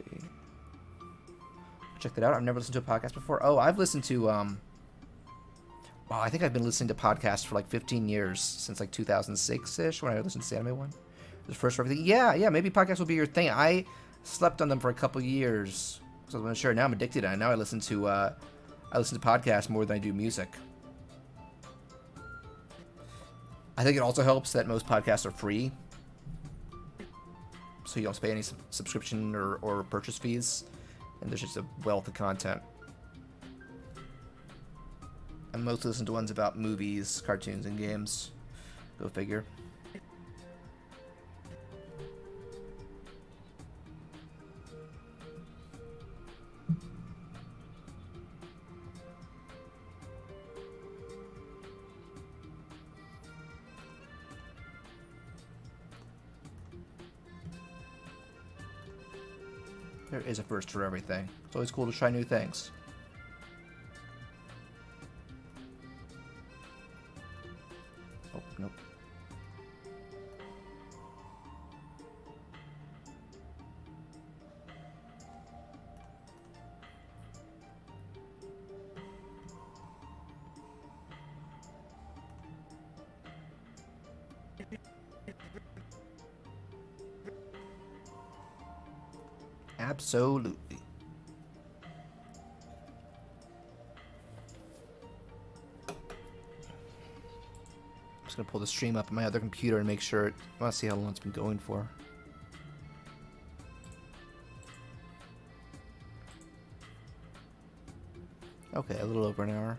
Check that out. I've never listened to a podcast before. Oh, I've listened to, wow, I think I've been listening to podcasts for like 15 years, since like 2006-ish, when I listened to the anime one. The first for everything. Yeah, maybe podcasts will be your thing. I slept on them for a couple years, so I'm not sure. Now I'm addicted, and now I listen to podcasts more than I do music. I think it also helps that most podcasts are free, so you don't have to pay any subscription or purchase fees, and there's just a wealth of content. I mostly listen to ones about movies, cartoons, and games. Go figure. There is a first for everything. It's always cool to try new things. Oh, nope. Absolutely. I'm just gonna pull the stream up on my other computer and make sure I want to see how long it's been going for. Okay, a little over an hour.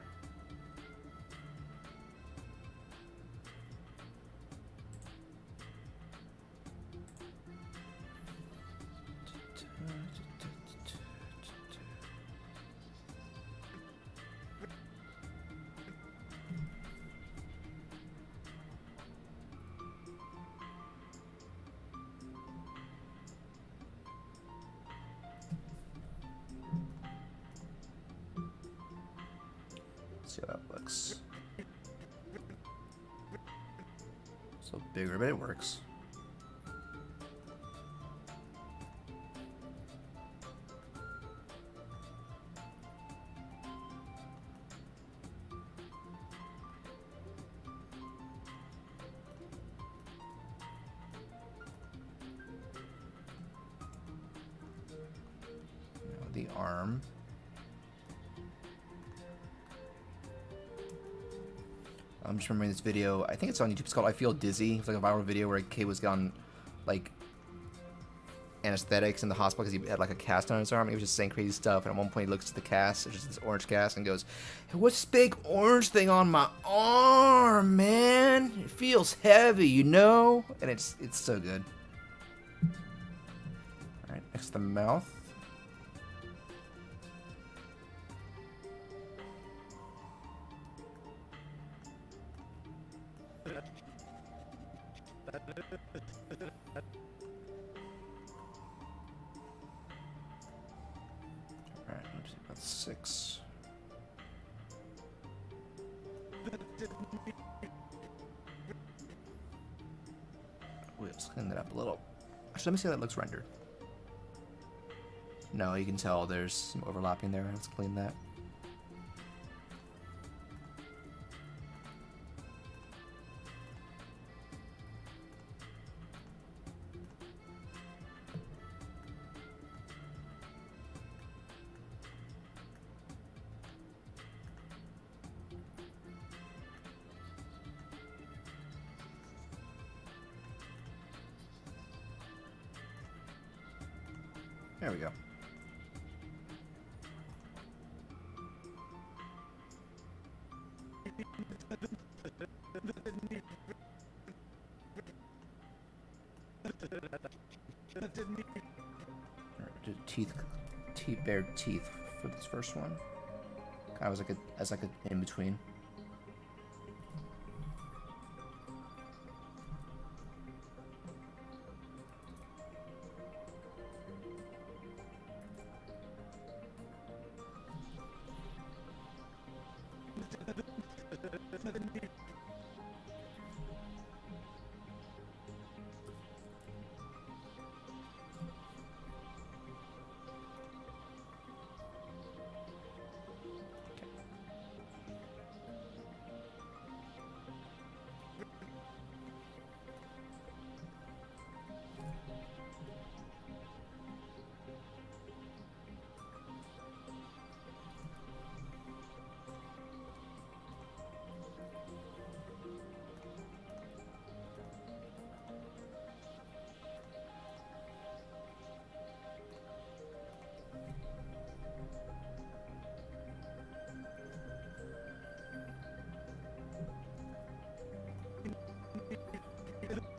See how that looks. So bigger, but it works. Now the arm. I'm just remembering this video. I think it's on YouTube. It's called "I Feel Dizzy." It's like a viral video where a kid was on like anesthetics in the hospital because he had like a cast on his arm. He was just saying crazy stuff. And at one point, he looks at the cast. It's just this orange cast, and goes, "Hey, what's this big orange thing on my arm, man? It feels heavy, you know." And it's so good. All right, next to the mouth. Alright, let's see, about 6. Wait, let's clean that up a little. Actually, let me see how that looks rendered. No, you can tell there's some overlapping there. Let's clean that. There we go. Bared teeth for this first one. Kind of as like a in between.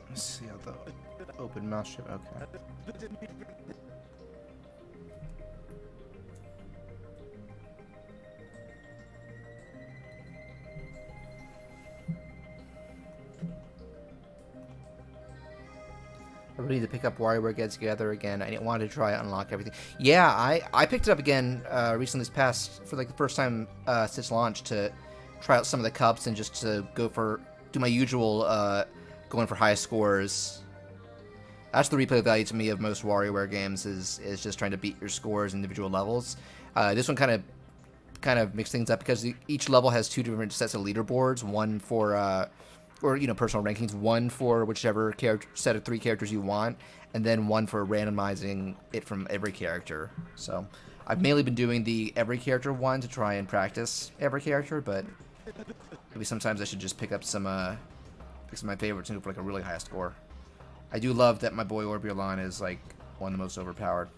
Let's see how the open mouth shape. Okay. I really need to pick up WarioWare Get Together again. I wanted to try and unlock everything. Yeah, I picked it up again recently this past, for like the first time since launch, to try out some of the cups and just to do my usual going for high scores. That's the replay value to me of most WarioWare games, is just trying to beat your scores in individual levels. This one kind of mixed things up because each level has 2 different sets of leaderboards, one for or personal rankings, one for whichever set of 3 characters you want, and then one for randomizing it from every character. So I've mainly been doing the every character one to try and practice every character, but maybe sometimes I should just pick up some of my favorites and go for like a really high score. I do love that my boy Orbeolon is like one of the most overpowered.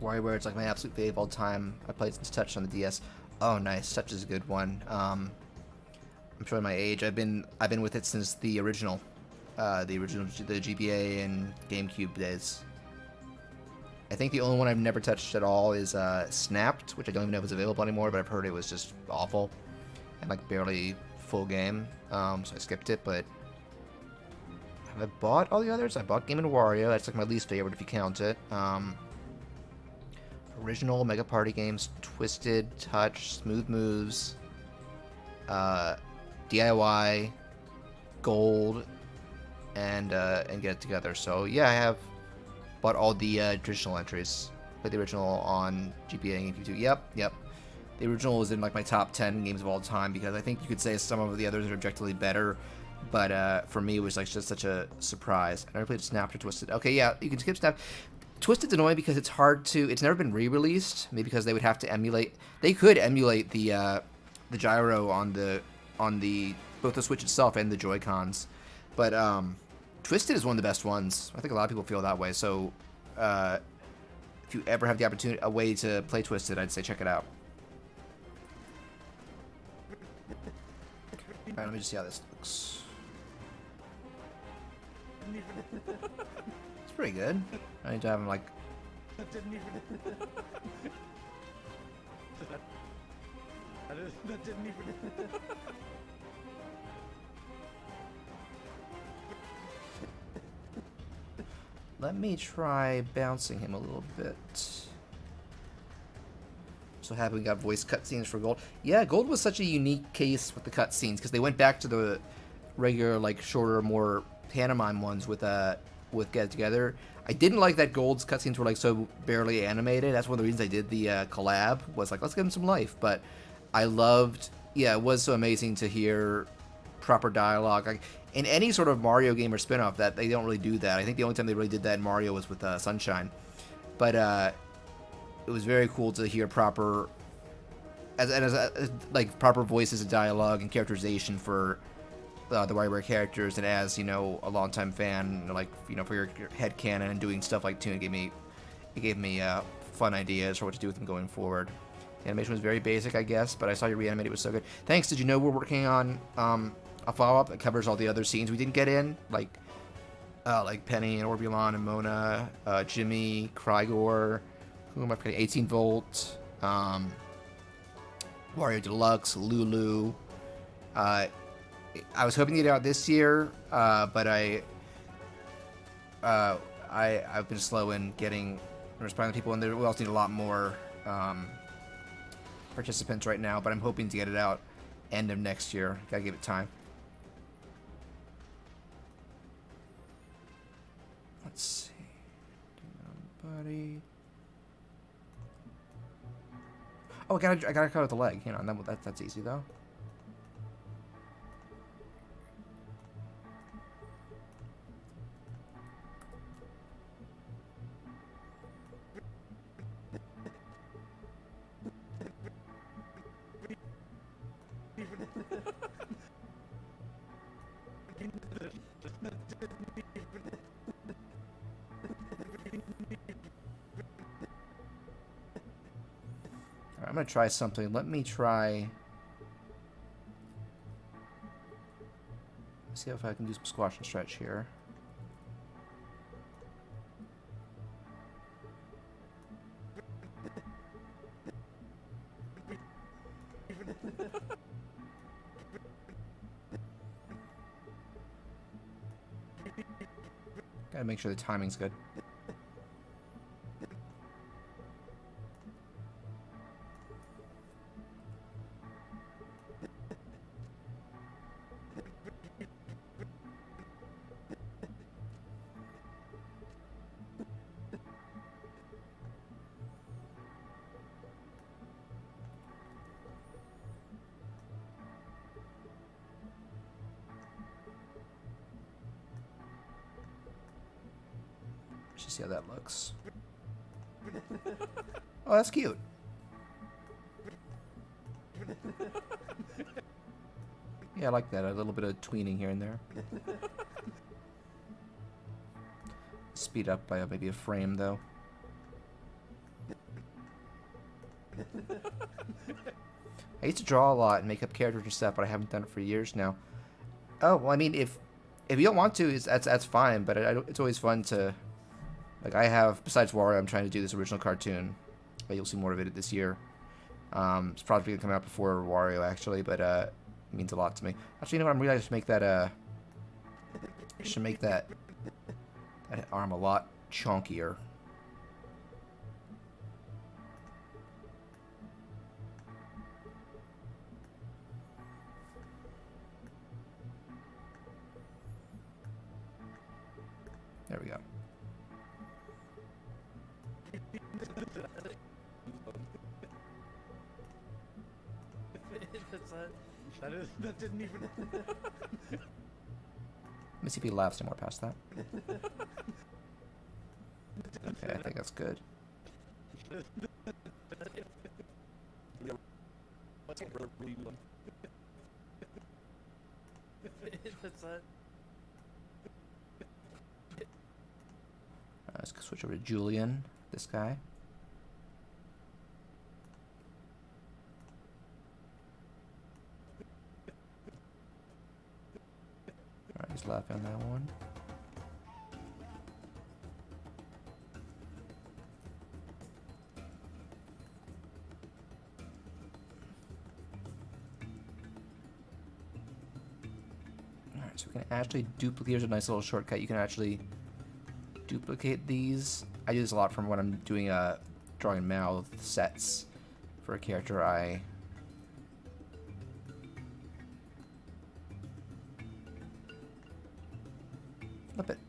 WarioWare is like my absolute fave of all time. I played since Touch on the DS. Oh, nice. Touch is a good one. I'm showing my age. I've been with it since the original the GBA and GameCube days. I think the only one I've never touched at all is Snapped, which I don't even know if it's available anymore, but I've heard it was just awful and like barely full game, so I skipped it. But have I bought all the others? I bought Game & Wario. That's like my least favorite if you count it. Original Mega Party games, Twisted, Touch, Smooth Moves, DIY, Gold, and Get It Together. So yeah, I have bought all the traditional entries. Played the original on GBA and GameCube 2. Yep. The original is in like my top 10 games of all time because I think you could say some of the others are objectively better, but for me it was like just such a surprise. I never played Snap or Twisted. Okay, yeah, you can skip Snap. Twisted's annoying because it's hard to. It's never been re-released. Maybe because they would have to emulate. They could emulate the gyro on both the Switch itself and the Joy-Cons, but Twisted is one of the best ones. I think a lot of people feel that way. So if you ever have the opportunity, a way to play Twisted, I'd say check it out. All right, let me just see how this looks. It's pretty good. I need to have him like. That didn't even. that didn't even. Let me try bouncing him a little bit. So happy we got voice cutscenes for Gold. Yeah, Gold was such a unique case with the cutscenes because they went back to the regular, like shorter, more pantomime ones with Get It Together. I didn't like that Gold's cutscenes were like so barely animated. That's one of the reasons I did the collab. Was like, let's give him some life. But I loved. Yeah, it was so amazing to hear proper dialogue. Like, in any sort of Mario game or spin-off, that they don't really do that. I think the only time they really did that in Mario was with Sunshine. But it was very cool to hear proper, like proper voices and dialogue and characterization for the WarioWare characters. And as you know, a longtime fan, like for your headcanon and doing stuff like Tune, it gave me fun ideas for what to do with them going forward. The animation was very basic, I guess, but I saw you reanimate it. Was so good. Thanks. Did you know we're working on a follow-up that covers all the other scenes we didn't get in, like Penny and Orbulon and Mona, Jimmy, Krygor, who am I forgetting? 18 Volt, Wario Deluxe, Lulu. I was hoping to get it out this year, but I've been slow in getting responding to people, and we also need a lot more participants right now. But I'm hoping to get it out end of next year. Gotta give it time. Let's see. Buddy. Oh, I gotta cut out the leg. That's easy though. I'm gonna try something. Let me try. Let's see if I can do some squash and stretch here. Gotta make sure the timing's good. See how that looks. Oh, that's cute. Yeah, I like that. A little bit of tweening here and there. Speed up by maybe a frame, though. I used to draw a lot and make up characters and stuff, but I haven't done it for years now. Oh, well, I mean, if you don't want to, that's fine. But it's always fun to, like, I have, besides Wario, I'm trying to do this original cartoon. But you'll see more of it this year. It's probably gonna come out before Wario actually, but it means a lot to me. Actually, you know what? I'm really just make that should make that arm a lot chunkier. There we go. That didn't even. Let me see if he laughs anymore past that. Okay, I think that's good. Let's switch over to Julian, this guy. Alright, he's laughing on that one. Alright, so we can actually duplicate. Here's a nice little shortcut. You can actually duplicate these. I do this a lot from when I'm doing drawing mouth sets for a character. I flip it.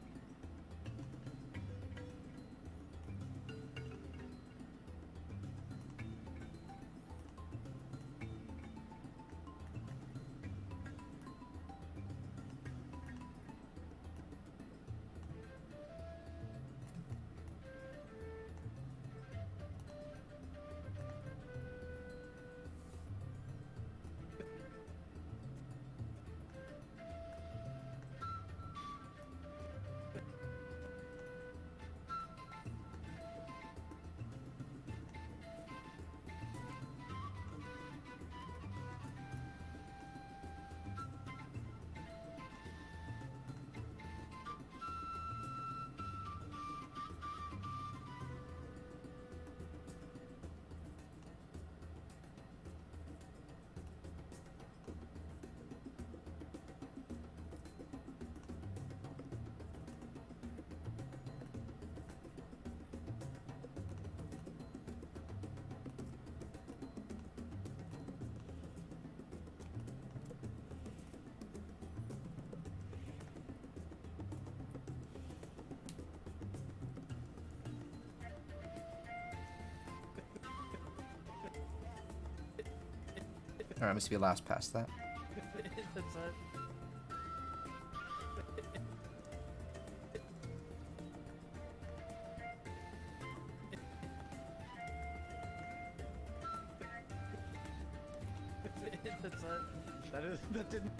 Alright, must be last past that. That didn't.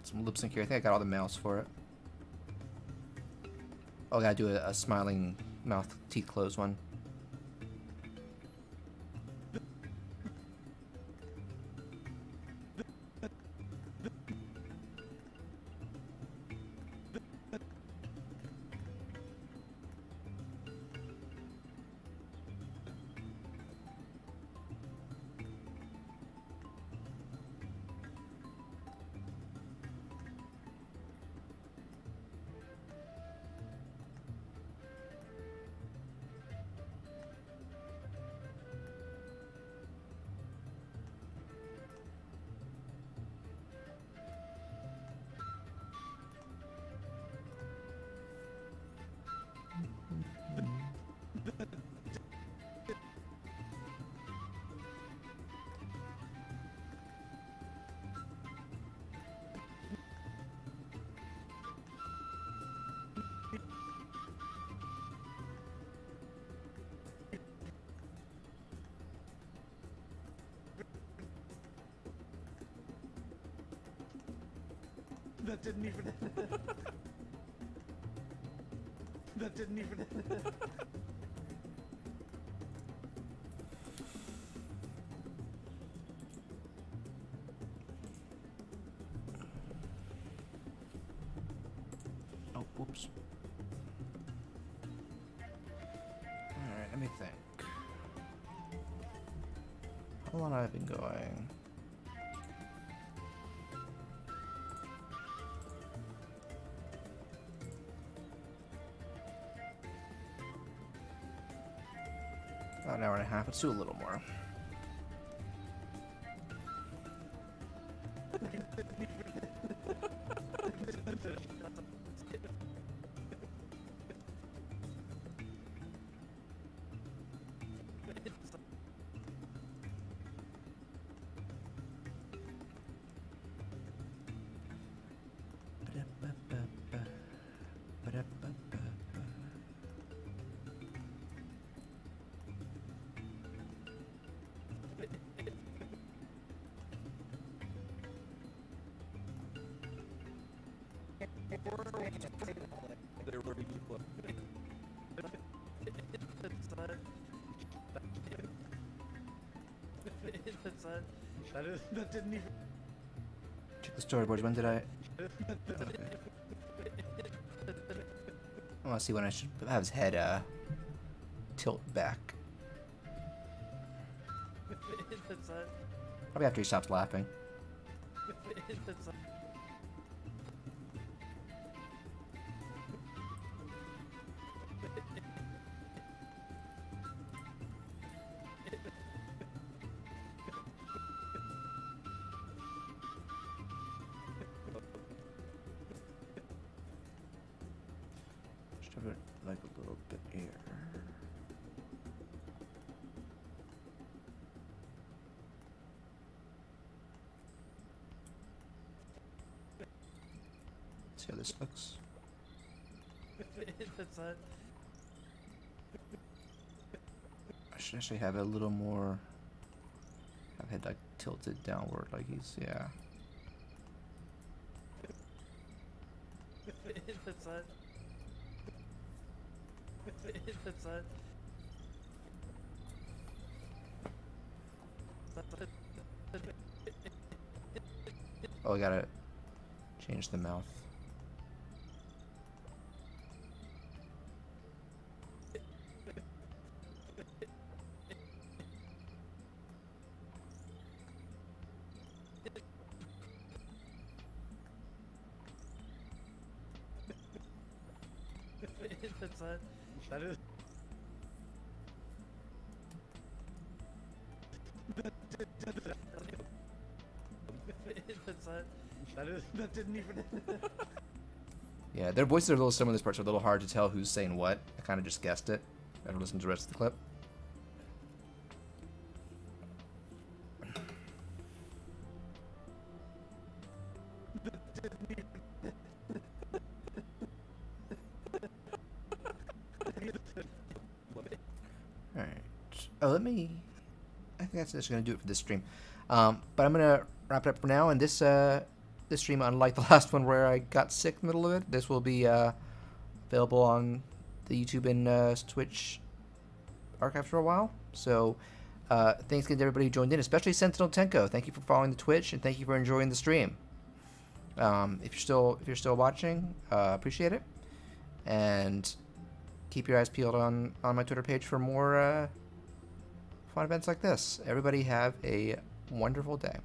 Some lip sync here. I think I got all the mouse for it. Oh, I gotta do a smiling mouth, teeth closed one. That didn't even. That didn't even. Oh, whoops. Alright, let me think. How long have I been going? About an hour and a half. Let's do a little more. That didn't even. Check the storyboards. When did I? Okay. I want to see when I should have his head tilt back. Probably after he stops laughing. Just have it like a little bit here. See how this looks. I should actually have it a little more. Have head like tilted downward, like he's yeah. Oh, I gotta change the mouth. That is. That didn't even. Yeah, their voices are a little similar in this part, so it's a little hard to tell who's saying what. I kind of just guessed it. I don't listen to the rest of the clip. Alright. Oh, let me... I think that's just going to do it for this stream. But I'm going to wrap it up for now. And this stream, unlike the last one where I got sick in the middle of it, this will be available on the YouTube and Twitch archives for a while. So thanks again to everybody who joined in, especially Sentinel Tenko. Thank you for following the Twitch, and thank you for enjoying the stream. If you're still watching, appreciate it. And keep your eyes peeled on my Twitter page for more fun events like this. Everybody have a wonderful day.